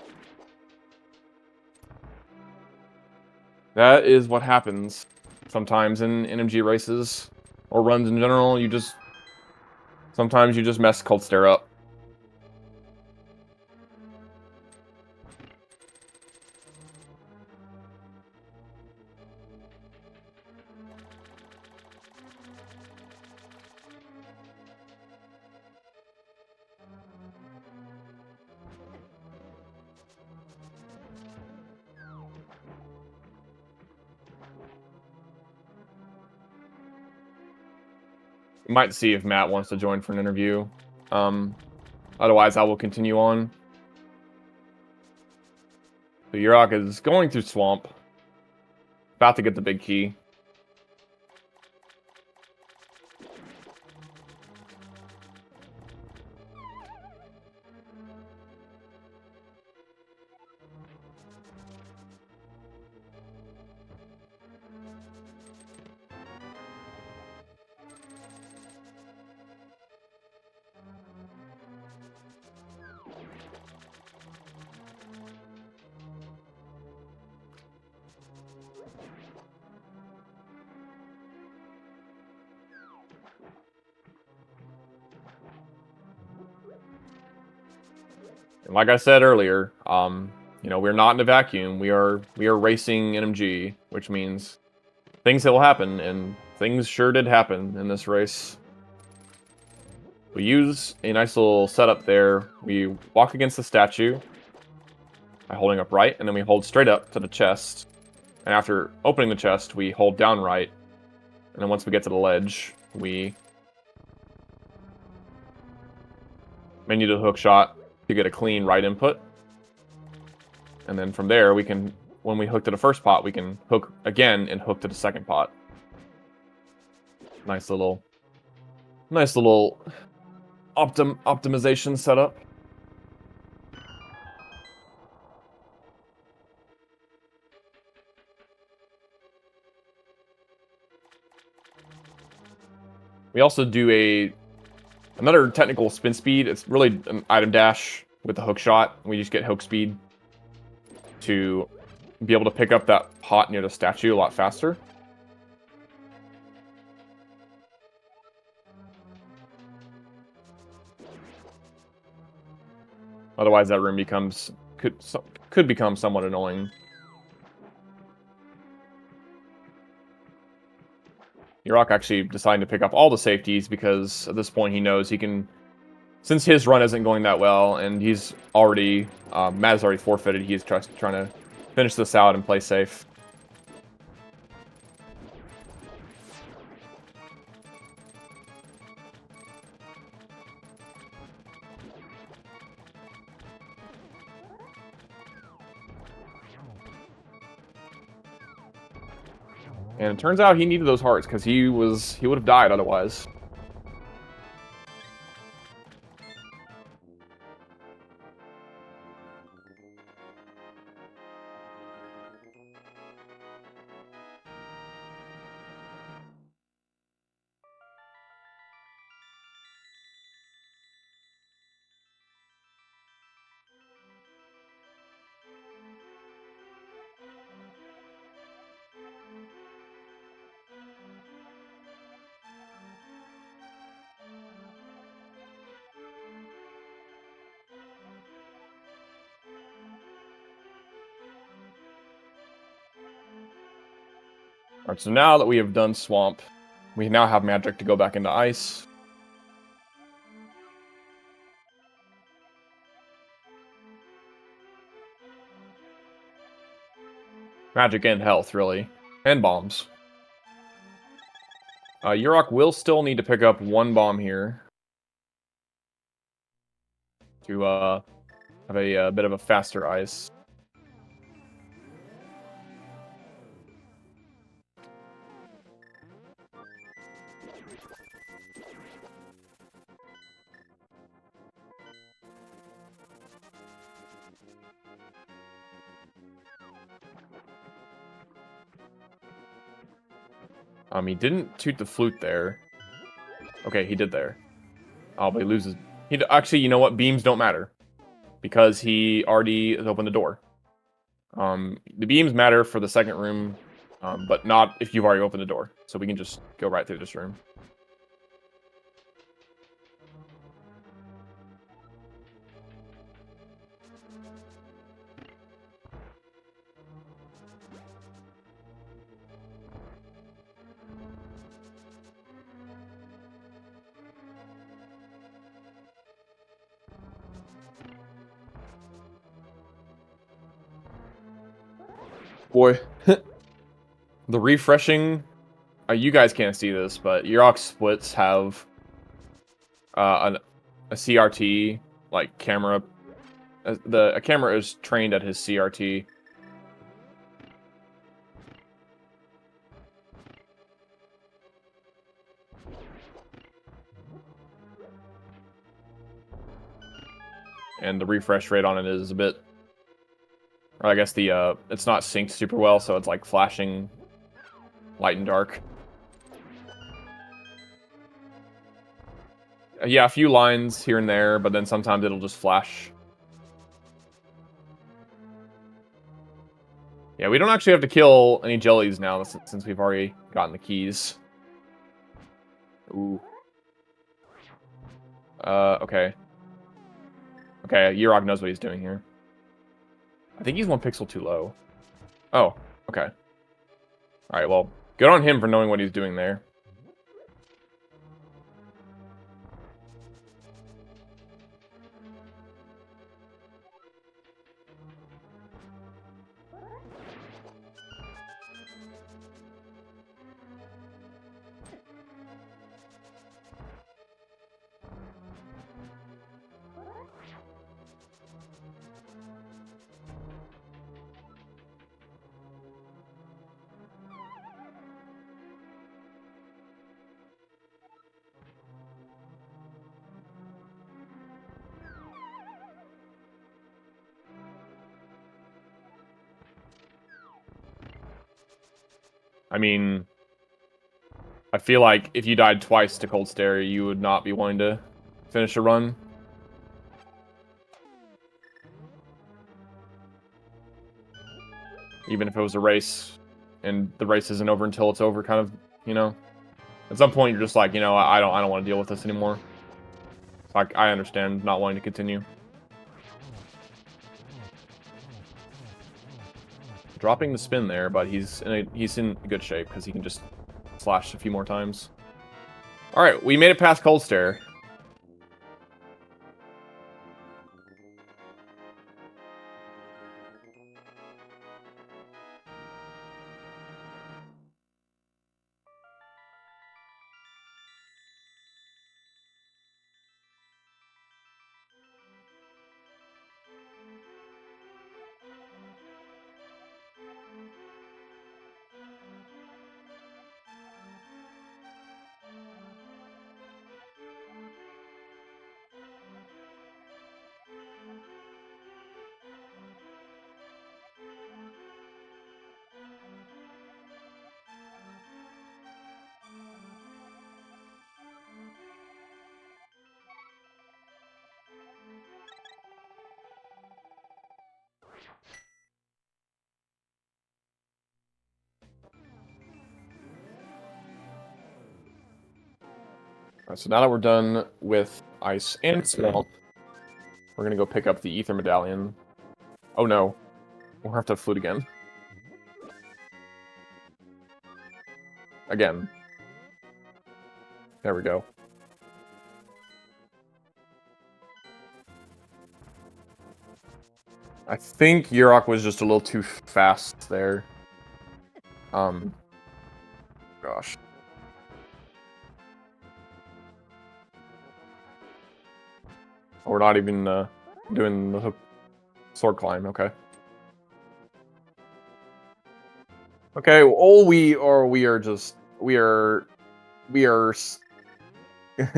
That is what happens sometimes in NMG races. Or runs in general, sometimes you just mess Cold Stare up. We might see if Matt wants to join for an interview. Otherwise, I will continue on. So Yeroc is going through Swamp. About to get the big key. And like I said earlier, you know, we're not in a vacuum. We are racing NMG, which means things will happen, and things sure did happen in this race. We use a nice little setup there. We walk against the statue by holding up right, and then we hold straight up to the chest. And after opening the chest, we hold down right. And then once we get to the ledge, we menu to hook shot to get a clean right input. And then from there, we can, when we hook to the first pot, we can hook again and hook to the second pot. Nice little optimization setup. We also do another technical spin speed. It's really an item dash with the hook shot. We just get hook speed to be able to pick up that pot near the statue a lot faster. Otherwise, that room could become somewhat annoying. Yeroc actually decided to pick up all the safeties because at this point he knows he can, since his run isn't going that well and he's already, Matt is already forfeited, he's trying to finish this out and play safe. And it turns out he needed those hearts because he would have died otherwise. Alright, so now that we have done Swamp, we now have magic to go back into Ice. Magic and health, really. And bombs. Yeroc will still need to pick up one bomb here to have a bit of a faster Ice. He didn't toot the flute there. Okay, he did there. Oh, but he loses. Actually, you know what? Beams don't matter. Because he already has opened the door. The beams matter for the second room, but not if you've already opened the door. So we can just go right through this room. Boy, the refreshing. You guys can't see this, but Yeroc's splits have a CRT like camera. A camera is trained at his CRT. And the refresh rate on it is a bit. Or I guess it's not synced super well, so it's like flashing light and dark. Yeah, a few lines here and there, but then sometimes it'll just flash. Yeah, we don't actually have to kill any jellies now since we've already gotten the keys. Ooh. Okay. Okay, Yeroc knows what he's doing here. I think he's 1 pixel too low. Oh, okay. Alright, well, good on him for knowing what he's doing there. I mean, I feel like if you died twice to Cold Stare, you would not be wanting to finish a run. Even if it was a race, and the race isn't over until it's over, kind of, you know. At some point, you're just like, you know, I don't want to deal with this anymore. Like, I understand not wanting to continue. Dropping the spin there, but he's in good shape because he can just slash a few more times. All right, we made it past Cold Stare. Alright, so now that we're done with Ice and Swamp, we're gonna go pick up the Ether Medallion. Oh no, we'll have to have Flute again. Again. There we go. I think Yeroc was just a little too fast there. Gosh. We're not even doing the sword climb, okay. Okay, we are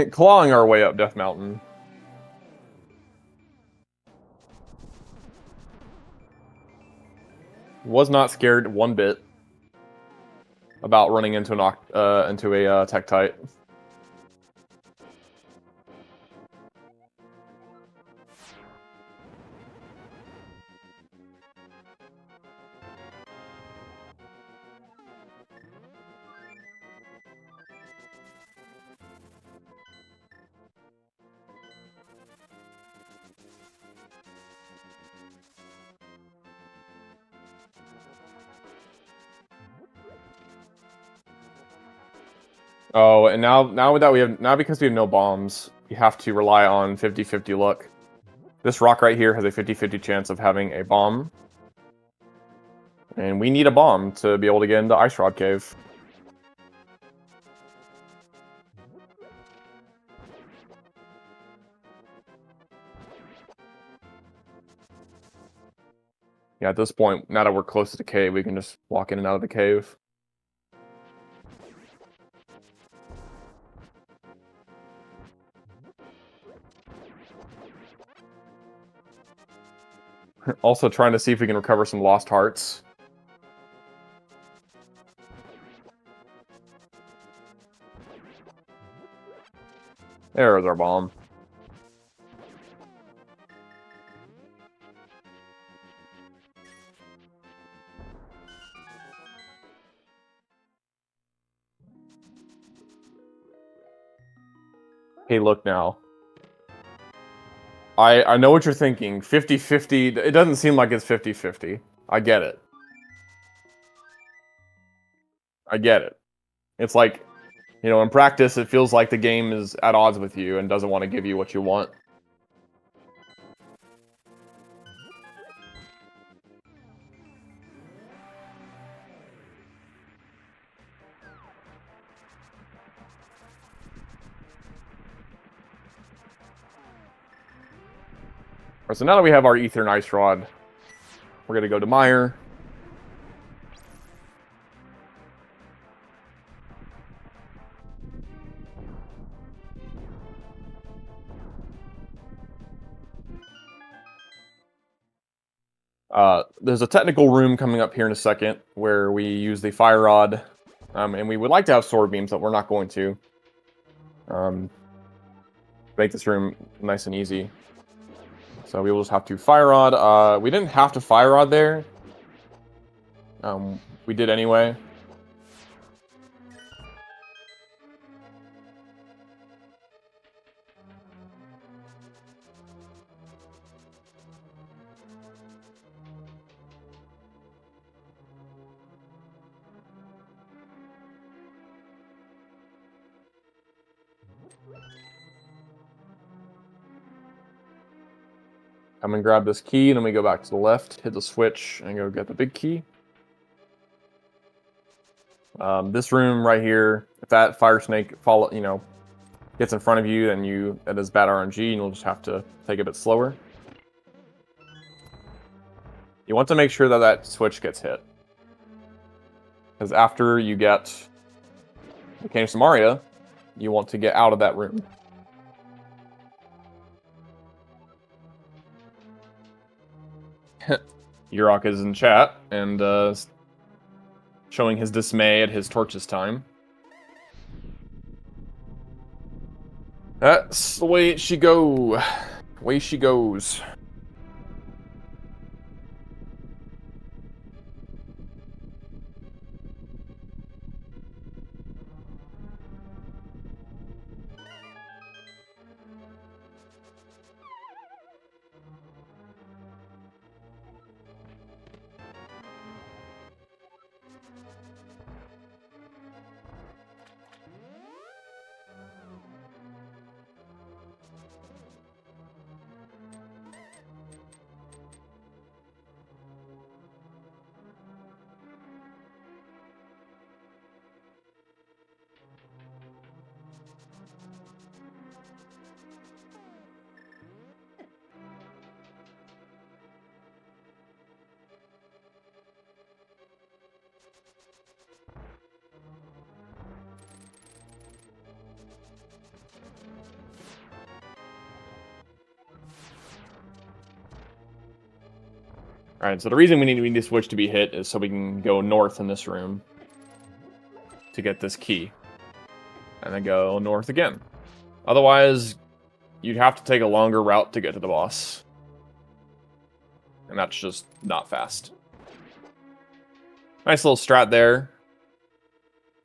clawing our way up Death Mountain. Was not scared one bit about running into a Tektite. Oh, and now because we have no bombs, you have to rely on 50-50 luck. This rock right here has a 50-50 chance of having a bomb. And we need a bomb to be able to get into Ice Rod Cave. Yeah, at this point, now that we're close to the cave, we can just walk in and out of the cave. Also trying to see if we can recover some lost hearts. There's our bomb. Hey, look now. I know what you're thinking. 50-50, it doesn't seem like it's 50-50. I get it. I get it. It's like, you know, in practice, it feels like the game is at odds with you and doesn't want to give you what you want. Alright, so now that we have our Ether and Ice Rod, we're going to go to Mire. There's a technical room coming up here in a second where we use the Fire Rod And we would like to have sword beams, but we're not going to. Make this room nice and easy. So we will just have to fire rod. We didn't have to fire rod there. We did anyway. Come and grab this key, and then we go back to the left, hit the switch, and go get the big key. This room right here, if that fire snake gets in front of you, then that is bad RNG, and you'll just have to take it a bit slower. You want to make sure that that switch gets hit, because after you get the Cane of Samaria, you want to get out of that room. Yeroc is in chat and showing his dismay at his torches time. That's the way she go. Way she goes. Alright, so the reason we need this switch to be hit is so we can go north in this room to get this key. And then go north again. Otherwise, you'd have to take a longer route to get to the boss. And that's just not fast. Nice little strat there.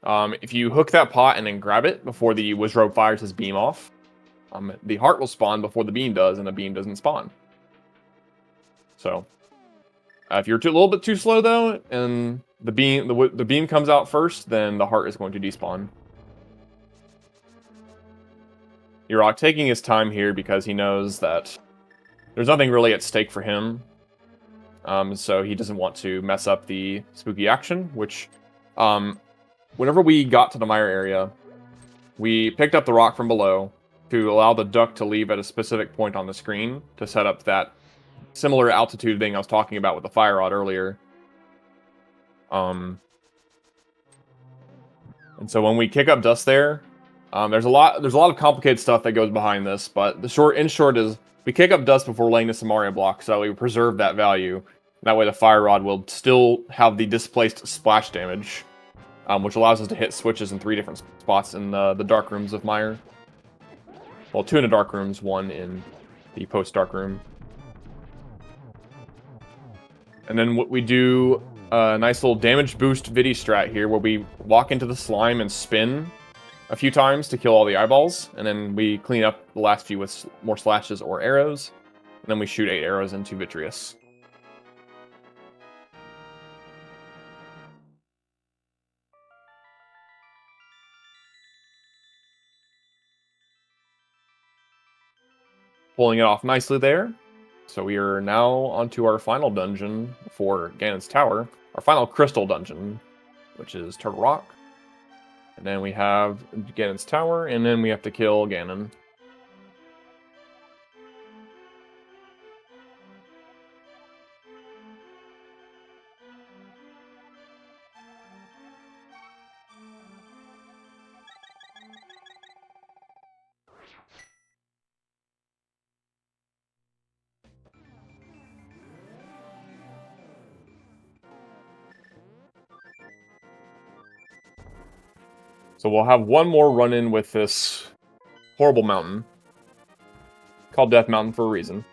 If you hook that pot and then grab it before the Wizrobe fires his beam off, the heart will spawn before the beam does, and the beam doesn't spawn. So, if you're a little bit too slow though, and the beam comes out first, then the heart is going to despawn. Yeroc taking his time here because he knows that there's nothing really at stake for him. So he doesn't want to mess up the spooky action, which, whenever we got to the mire area, we picked up the rock from below to allow the duck to leave at a specific point on the screen to set up that similar altitude thing I was talking about with the fire rod earlier. And so when we kick up dust there, there's a lot of complicated stuff that goes behind this, but in short is we kick up dust before laying the Samaria block, so we preserve that value. That way the fire rod will still have the displaced splash damage, which allows us to hit switches in 3 different spots in the dark rooms of Mire. Well, 2 in the dark rooms, 1 in the post-dark room. And then we do a nice little damage boost Vidi strat here, where we walk into the slime and spin a few times to kill all the eyeballs, and then we clean up the last few with more slashes or arrows, and then we shoot 8 arrows into Vitreous. Pulling it off nicely there. So we are now onto our final dungeon for Ganon's Tower, our final crystal dungeon, which is Turtle Rock. And then we have Ganon's Tower, and then we have to kill Ganon. So we'll have one more run-in with this horrible mountain. Called Death Mountain for a reason.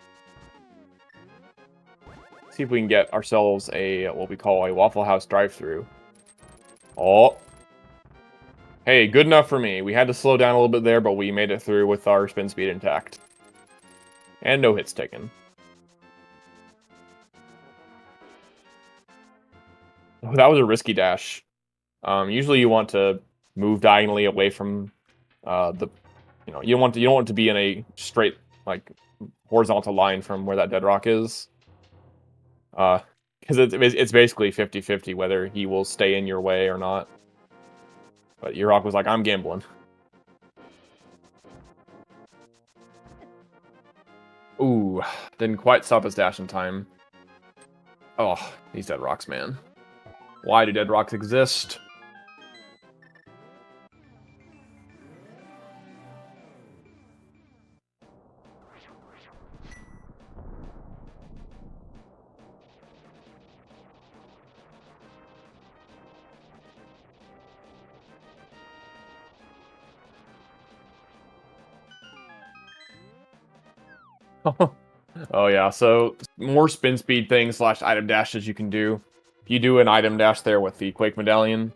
See if we can get ourselves a, what we call a Waffle House drive-thru. Oh. Hey, good enough for me. We had to slow down a little bit there, but we made it through with our spin speed intact. And no hits taken. Oh, that was a risky dash. Usually you want to move diagonally away from the, you don't want it to be in a straight, like, horizontal line from where that dead rock is. Because it's basically 50-50 whether he will stay in your way or not. But Yeroc was like, I'm gambling. Ooh, didn't quite stop his dash in time. Oh, these dead rocks, man. Why do dead rocks exist? Oh yeah, so more spin speed things / item dashes you can do. If you do an item dash there with the Quake Medallion,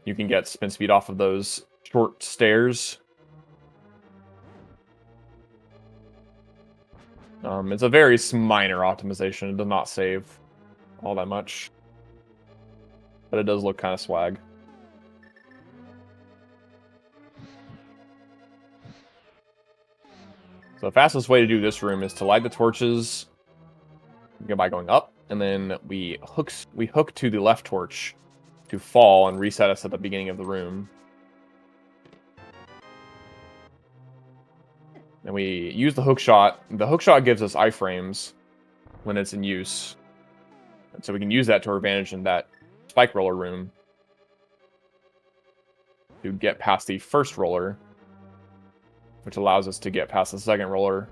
you can get spin speed off of those short stairs. It's a very minor optimization. It does not save all that much. But it does look kind of swag. So the fastest way to do this room is to light the torches by going up, and then we hook to the left torch to fall and reset us at the beginning of the room. And we use the hook shot. The hook shot gives us iframes when it's in use. And so we can use that to our advantage in that spike roller room to get past the first roller, which allows us to get past the second roller,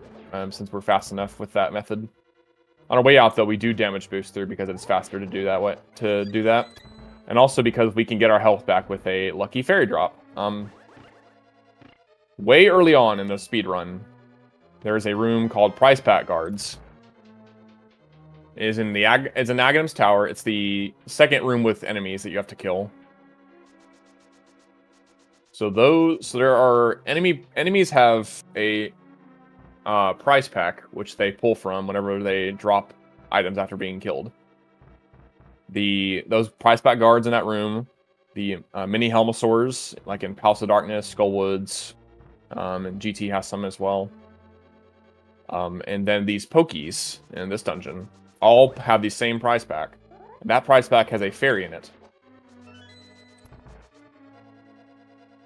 since we're fast enough with that method. On our way out, though, we do damage boost through because it's faster to do that. And also because we can get our health back with a lucky fairy drop. Way early on in the speedrun, there is a room called Prize Pack Guards. It's in Aghanim's Tower. It's the second room with enemies that you have to kill. So there are enemies have a prize pack which they pull from whenever they drop items after being killed. Those prize pack guards in that room, the mini Helmosaurs like in Palace of Darkness, Skullwoods, and GT has some as well. And then these Pokies in this dungeon all have the same prize pack. And that prize pack has a fairy in it.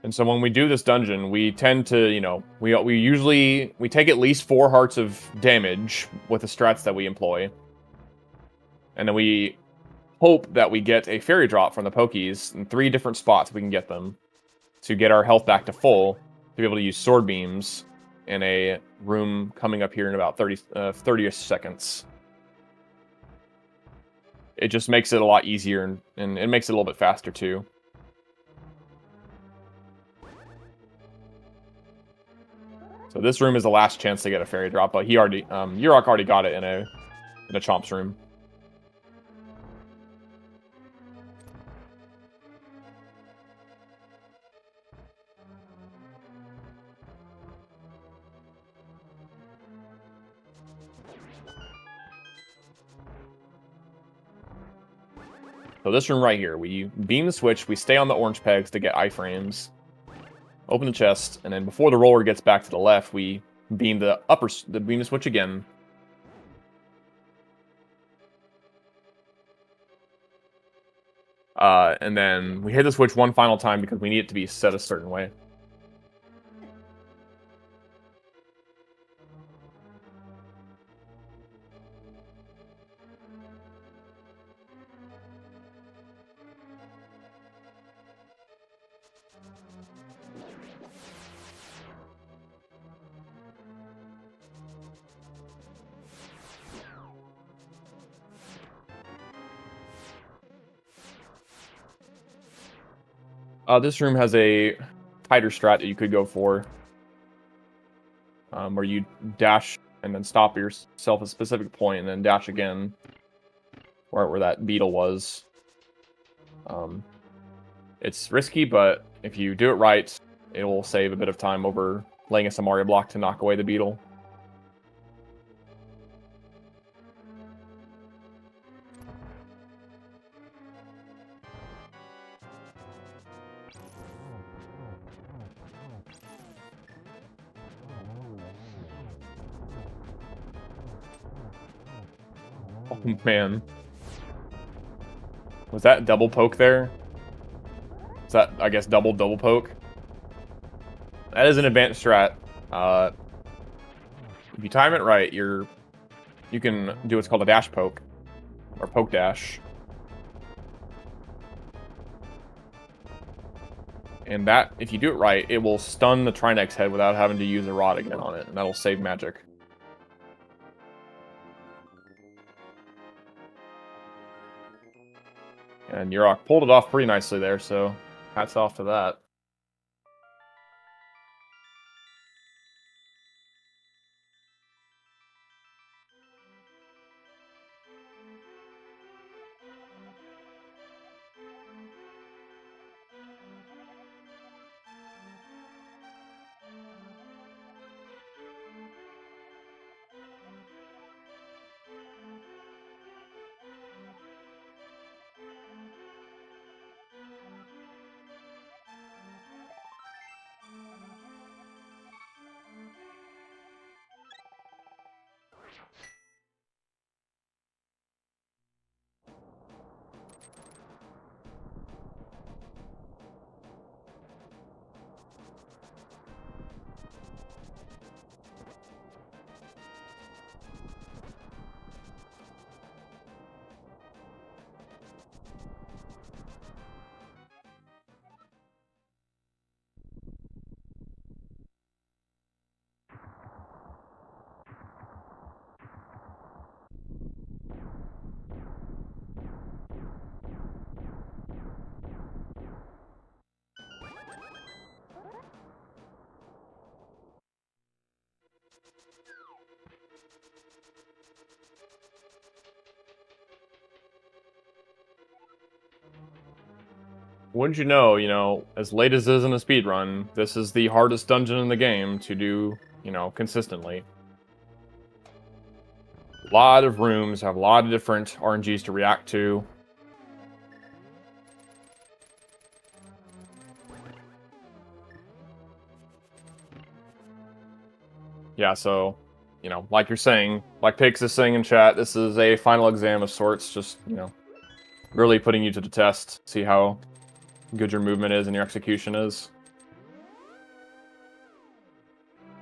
And so when we do this dungeon, we tend to, we take at least 4 hearts of damage with the strats that we employ. And then we hope that we get a fairy drop from the Pokies in 3 different spots we can get them to get our health back to full, to be able to use sword beams in a room coming up here in about 30-ish seconds. It just makes it a lot easier, and it makes it a little bit faster too. So this room is the last chance to get a fairy drop, but Yeroc already got it in a Chomp's room. So this room right here, we beam the switch, we stay on the orange pegs to get iframes. Open the chest, and then before the roller gets back to the left, we beam the switch again. And then we hit the switch one final time because we need it to be set a certain way. This room has a tighter strat that you could go for. Where you dash and then stop yourself at a specific point and then dash again. Where that beetle was. It's risky, but if you do it right, it will save a bit of time over laying a Samaria block to knock away the beetle. Oh man. Was that double poke there? Is that, I guess, double poke? That is an advanced strat. If you time it right, you can do what's called a dash poke. Or poke dash. And that, if you do it right, it will stun the Trinex head without having to use a rod again on it. And that'll save magic. And Yeroc pulled it off pretty nicely there, so hats off to that. Wouldn't you know, as late as it is in a speedrun, this is the hardest dungeon in the game to do, consistently. A lot of rooms have a lot of different RNGs to react to. Yeah, so, like you're saying, like Pix is saying in chat, this is a final exam of sorts, just, really putting you to the test, see how good your movement is and your execution is.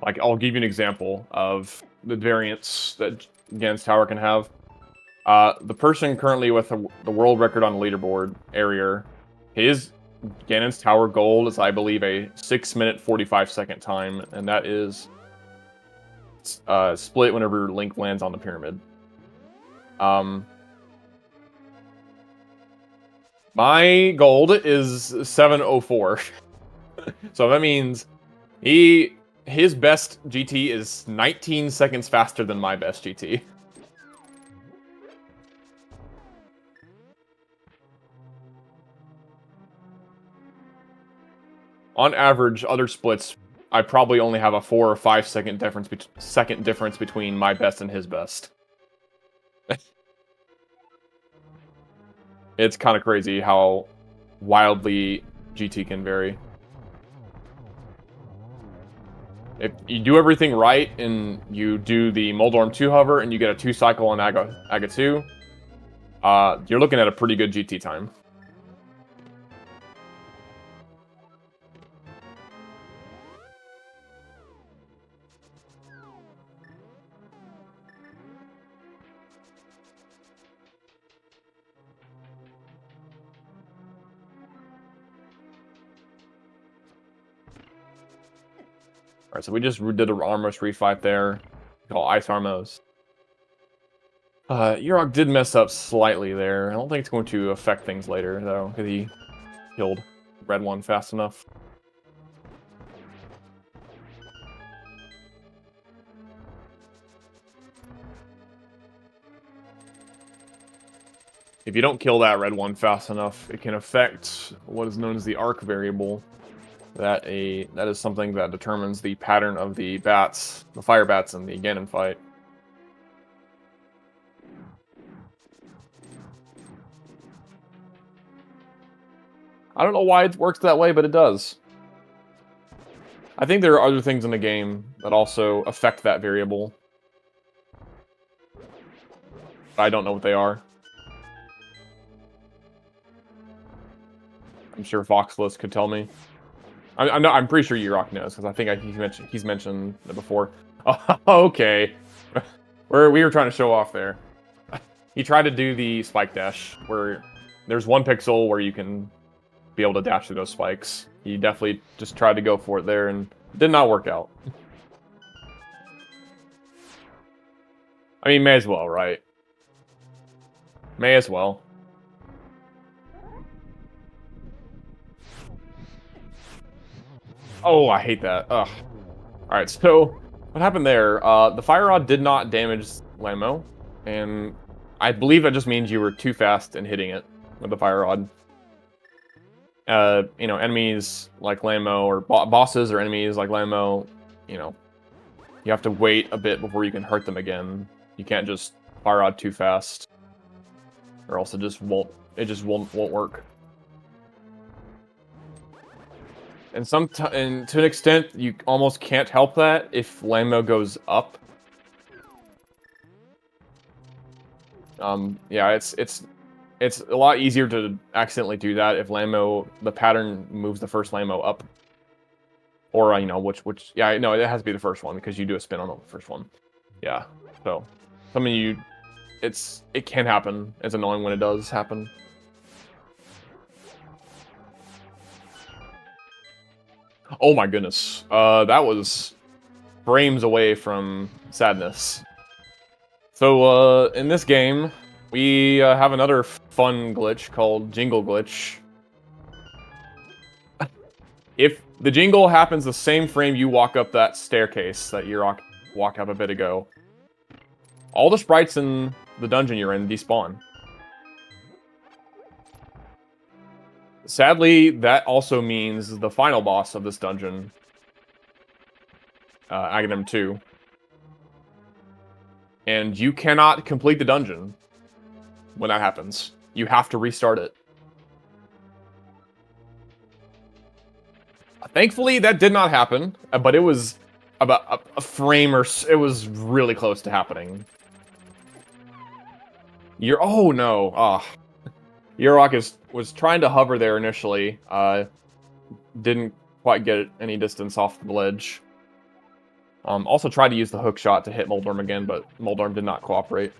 Like, I'll give you an example of the variance that Ganon's Tower can have. The person currently with the world record on the leaderboard, Arier, his Ganon's Tower gold is, I believe, a 6-minute 45-second time, and that is split whenever Link lands on the pyramid. My gold is 7:04. So that means his best GT is 19 seconds faster than my best GT. On average, other splits, I probably only have a 4 or 5 second difference between my best and his best. It's kind of crazy how wildly GT can vary. If you do everything right and you do the Moldorm 2 hover and you get a 2 cycle on Aga 2, you're looking at a pretty good GT time. Alright, so we just did an Armos refight there. Called Ice Armos. Yeroc did mess up slightly there. I don't think it's going to affect things later, though, because he killed red one fast enough. If you don't kill that red one fast enough, it can affect what is known as the arc variable. That is something that determines the pattern of the bats, the fire bats in the Ganon fight. I don't know why it works that way, but it does. I think there are other things in the game that also affect that variable. I don't know what they are. I'm sure Voxless could tell me. I'm pretty sure Yeroc knows, because I think he's mentioned it before. Oh, okay. We were trying to show off there. He tried to do the spike dash, where there's one pixel where you can be able to dash through those spikes. He definitely just tried to go for it there, and it did not work out. I mean, may as well, right? May as well. Oh, I hate that. Ugh. Alright, so what happened there? The fire rod did not damage Lamo, and I believe that just means you were too fast in hitting it with the fire rod. You know, enemies like Lamo, or bosses or enemies like Lamo, you know, you have to wait a bit before you can hurt them again. You can't just fire rod too fast, or else it just won't work. And and to an extent, you almost can't help that if Lamo goes up. Yeah, it's a lot easier to accidentally do that if the pattern moves the first Lamo up. Or, you know, yeah, no, it has to be the first one, because you do a spin on the first one. Yeah, so, it can happen. It's annoying when it does happen. Oh my goodness. That was frames away from sadness. So, in this game, we have another fun glitch called Jingle Glitch. If the jingle happens the same frame you walk up that staircase that Yeroc walked up a bit ago, all the sprites in the dungeon you're in despawn. Sadly, that also means the final boss of this dungeon, Aghanim 2. And you cannot complete the dungeon when that happens. You have to restart it. Thankfully, that did not happen, but it was about a frame or it was really close to happening. Oh no! Yeroc was trying to hover there initially. Didn't quite get any distance off the ledge. Also tried to use the hook shot to hit Moldorm again, but Moldorm did not cooperate.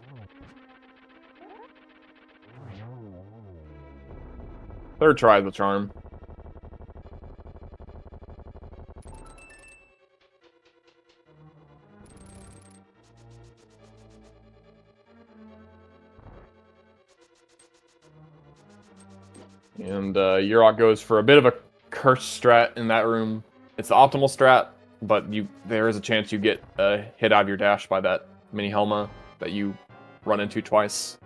Third try of the charm. And Yeroc goes for a bit of a curse strat in that room. It's the optimal strat, but there is a chance you get hit out of your dash by that mini Helma that you run into twice.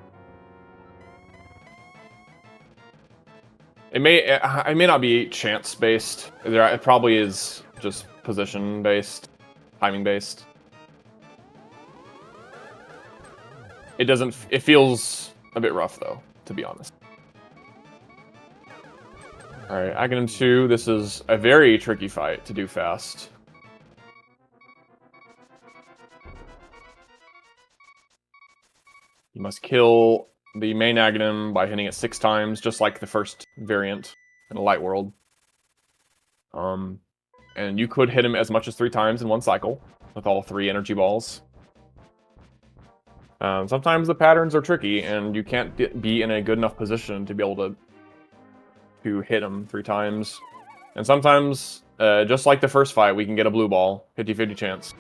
It may not be chance based. It probably is just position based, timing based. It feels a bit rough though, to be honest. Alright, Aghanim 2, this is a very tricky fight to do fast. You must kill the main Aghanim by hitting it 6 times, just like the first variant in the Light World. And you could hit him as much as 3 times in one cycle, with all 3 energy balls. Sometimes the patterns are tricky, and you can't be in a good enough position to be able to hit him 3 times. And sometimes, just like the first fight, we can get a blue ball, 50-50 chance.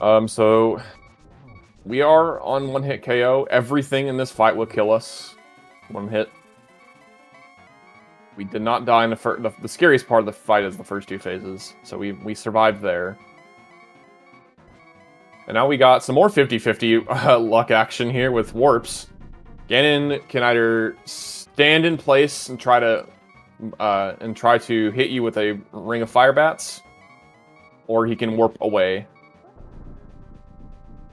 So we are on one hit KO. Everything in this fight will kill us. One hit. We did not die in the first. The scariest part of the fight is the first 2 phases. So we survived there. And now we got some more 50-50 luck action here with warps. Ganon can either stand in place and try to hit you with a ring of fire bats, or he can warp away.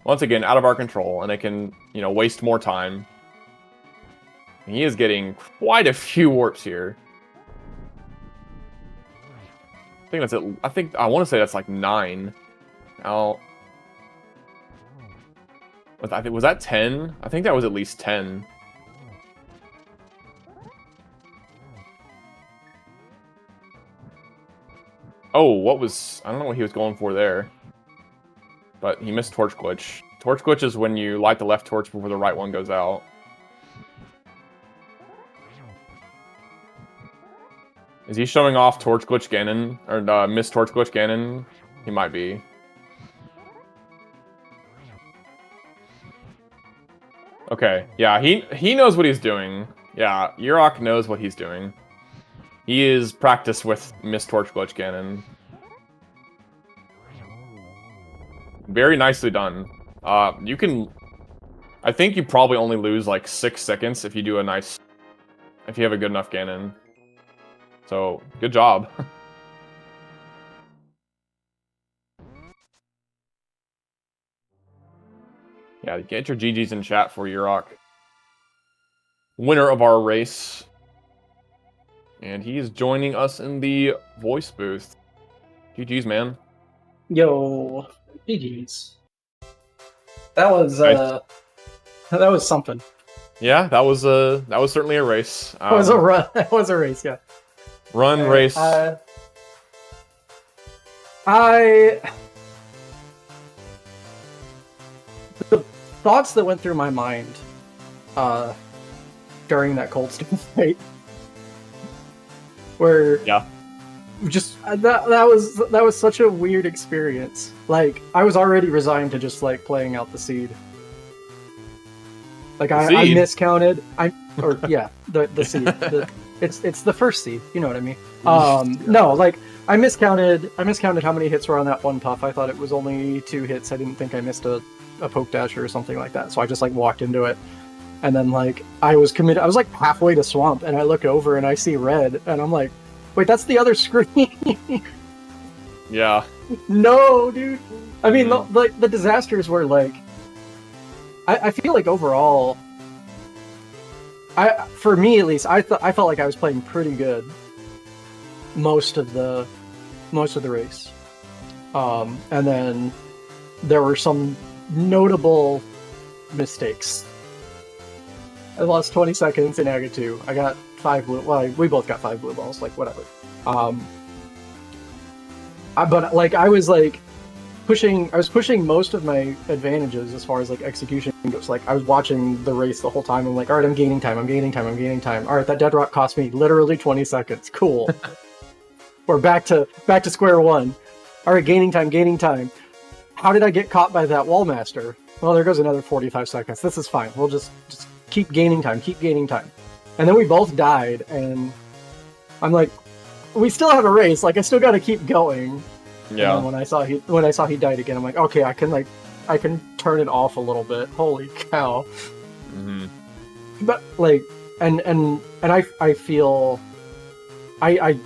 Once again, out of our control, and it can, waste more time. And he is getting quite a few warps here. I think that's it. I want to say that's like 9. Now, was that 10? I think that was at least 10. Oh, I don't know what he was going for there. But he missed Torch Glitch. Torch Glitch is when you light the left torch before the right one goes out. Is he showing off Torch Glitch Ganon? Or missed Torch Glitch Ganon? He might be. Okay, yeah, he knows what he's doing. Yeah, Yeroc knows what he's doing. He is practiced with Miss Torch Glitch Ganon. Very nicely done. You can... I think you probably only lose like 6 seconds if you do if you have a good enough Ganon. So, good job. Yeah, get your GGs in chat for Yeroc. Winner of our race. And he is joining us in the voice booth. GG's, man. Yo, GG's. That was Nice. that was something. Yeah, that was certainly a race. That was a run. That was a race. Yeah. Run race. The thoughts that went through my mind during that Cold Stone fight were just that was such a weird experience. Like, I was already resigned to just like playing out the seed. Like, I miscounted. The seed. It's the first seed. You know what I mean? No, like, I miscounted how many hits were on that one puff. I thought it was only 2 hits. I didn't think I missed a poke dasher or something like that. So I just like walked into it, and then like I was committed. I was like halfway to swamp, and I look over and I see red, and I'm like, wait, that's the other screen. Yeah. No, dude. I mean, the disasters were like. I feel like overall, for me at least, I felt like I was playing pretty good most of the race, and then there were some notable mistakes. I lost 20 seconds in Aga 2. I got 5 blue. Well, we both got 5 blue balls. Like, whatever. But like I was pushing most of my advantages as far as like execution goes. Like, I was watching the race the whole time. I'm like, all right, I'm gaining time. All right, that dead rock cost me literally 20 seconds. Cool. We're back to square one. All right, gaining time. How did I get caught by that wall master? Well, there goes another 45 seconds. This is fine. We'll just keep gaining time. And then we both died, and I'm like, we still have a race. Like, I still got to keep going. Yeah. And when I saw he died again, I'm like, okay, I can turn it off a little bit. Holy cow. Mm-hmm. But like, and I feel, I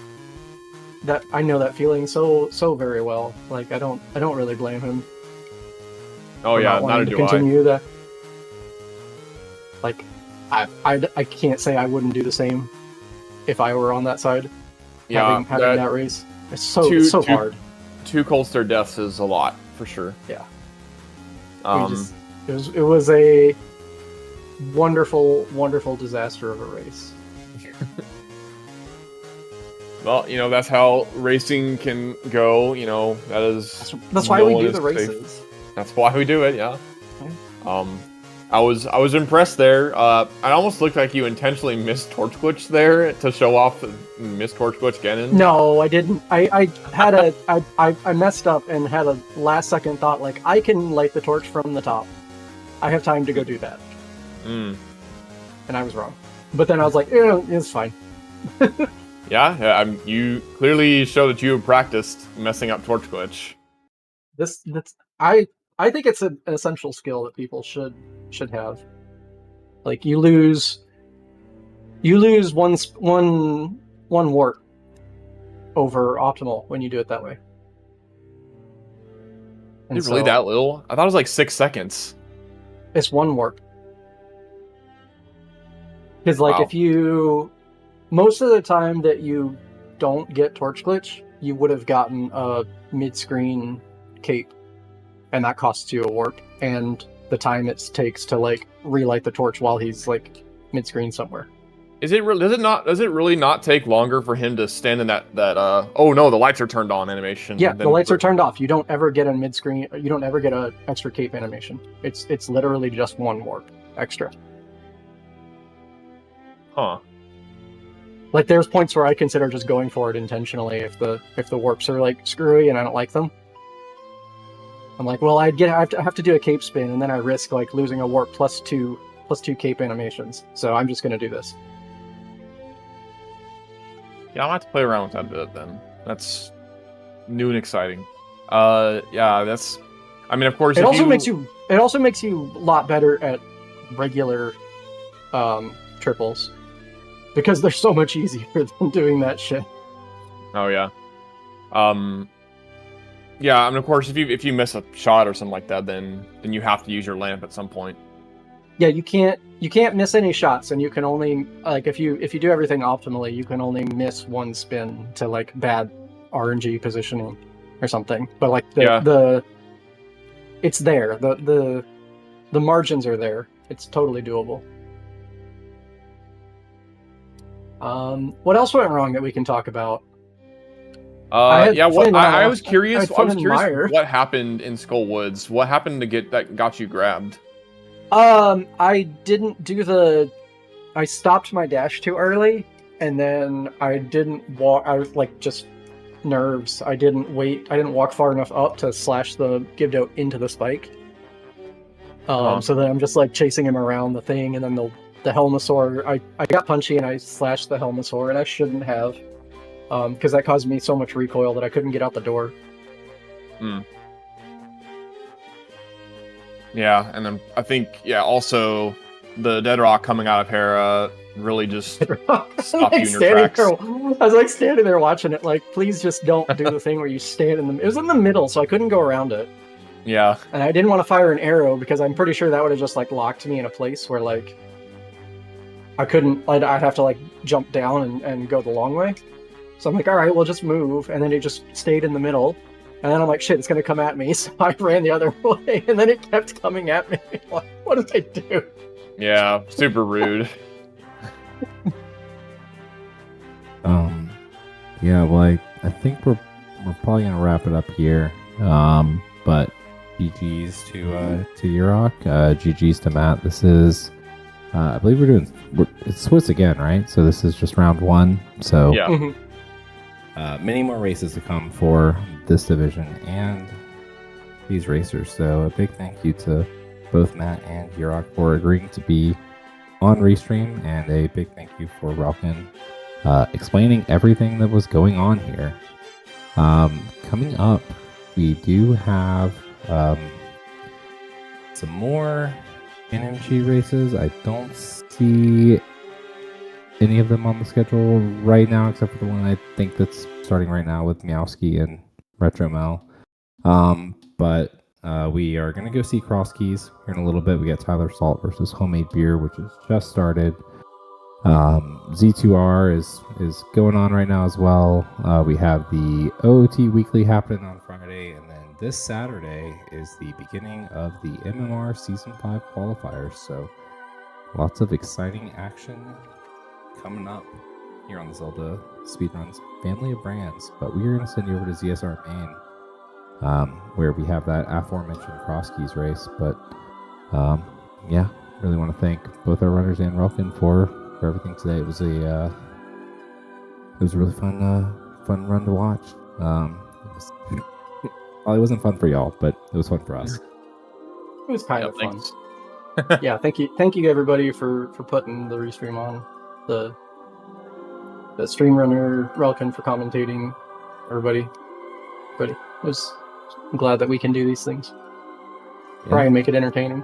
know that feeling so very well. Like, I don't really blame him. Oh yeah, neither do I. Continue that. Like, I can't say I wouldn't do the same if I were on that side. Yeah, having that race. It's so hard. 2 cold star deaths is a lot for sure. Yeah. It was a wonderful disaster of a race. Well, that's how racing can go. That's why we do the races. That's why we do it. Yeah. I was impressed there. It almost looked like you intentionally missed Torch Glitch there to show off the missed Torch Glitch Ganon. No, I didn't. I had I messed up and had a last second thought like I can light the torch from the top. I have time to go do that. And I was wrong. But then I was like, it's fine. Yeah, you clearly show that you have practiced messing up Torch Glitch. I think it's an essential skill that people should have. Like you lose one warp over optimal when you do it that way. And Is it really that little? I thought it was like 6 seconds. It's one warp. Because like if you most of the time that you don't get Torch Glitch, you would have gotten a mid-screen cape. And that costs you a warp, and the time it takes to like relight the torch while he's like mid-screen somewhere. Does it really not take longer for him to stand in that oh no, the lights are turned on animation? Yeah, the lights are turned off. You don't ever get a mid-screen. You don't ever get a extra cape animation. It's literally just one warp extra. Huh. Like there's points where I consider just going for it intentionally if the warps are like screwy and I don't like them. I'm like, well, I have to do a cape spin, and then I risk like losing a warp plus two cape animations. So I'm just gonna do this. Yeah, I'll have to play around with that a bit then. That's new and exciting. Yeah, that's. I mean, of course, it also makes you a lot better at regular triples because they're so much easier than doing that shit. Oh yeah. Yeah, I mean, of course, if you miss a shot or something like that, then you have to use your lamp at some point. Yeah, you can't miss any shots, and you can only like if you do everything optimally, you can only miss one spin to like bad RNG positioning or something. But like it's there. The margins are there. It's totally doable. What else went wrong that we can talk about? I was curious. What happened in Skull Woods? What happened to got you grabbed? I didn't do I stopped my dash too early, and then I didn't walk. I was like just nerves. I didn't walk far enough up to slash the Gibdo into the spike. So then I'm just like chasing him around the thing, and then the Helmasaur. I got punchy and I slashed the Helmasaur, and I shouldn't have. Because that caused me so much recoil that I couldn't get out the door. Yeah, and then I think also the Dead Rock coming out of Hera really just stopped you in your tracks. I was like standing there watching it, like, please just don't do the thing where you stand in the. It was in the middle, so I couldn't go around it. Yeah, and I didn't want to fire an arrow because I'm pretty sure that would have just like locked me in a place where like I couldn't. I'd have to like jump down and go the long way. So I'm like, all right, we'll just move. And then it just stayed in the middle. And then I'm like, shit, it's going to come at me. So I ran the other way. And then it kept coming at me. Like, what did I do? Yeah, super rude. Yeah, well, I think we're probably going to wrap it up here. But GG's to Yeroc. GG's to Matt. This is, I believe it's Swiss again, right? So this is just round 1. So yeah. Mm-hmm. Many more races to come for this division and these racers. So a big thank you to both Matt and Yeroc for agreeing to be on Restream, and a big thank you for Ralkin explaining everything that was going on here. Coming up, we do have some more NMG races. I don't see any of them on the schedule right now, except for the one I think that's starting right now with Meowski and Retromel. But we are going to go see Cross Keys here in a little bit. We got Tyler Salt versus Homemade Beer, which has just started. Z2R is going on right now as well. We have the OOT Weekly happening on Friday, and then this Saturday is the beginning of the MMR Season 5 qualifiers. So lots of exciting action coming up here on the Zelda Speedruns family of brands. But we are going to send you over to ZSR Main, where we have that aforementioned Cross Keys race. But yeah, really want to thank both our runners and Relkin for everything today. It was a really fun run to watch. It wasn't fun for y'all, but it was fun for us. It was kind Yeah, of fun. thanks. Yeah, thank you everybody for putting the restream on. The stream runner, Relkin for commentating, everybody. I'm glad that we can do these things. Try and make it entertaining.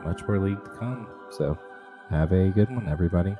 Much more league to come. So have a good one, everybody.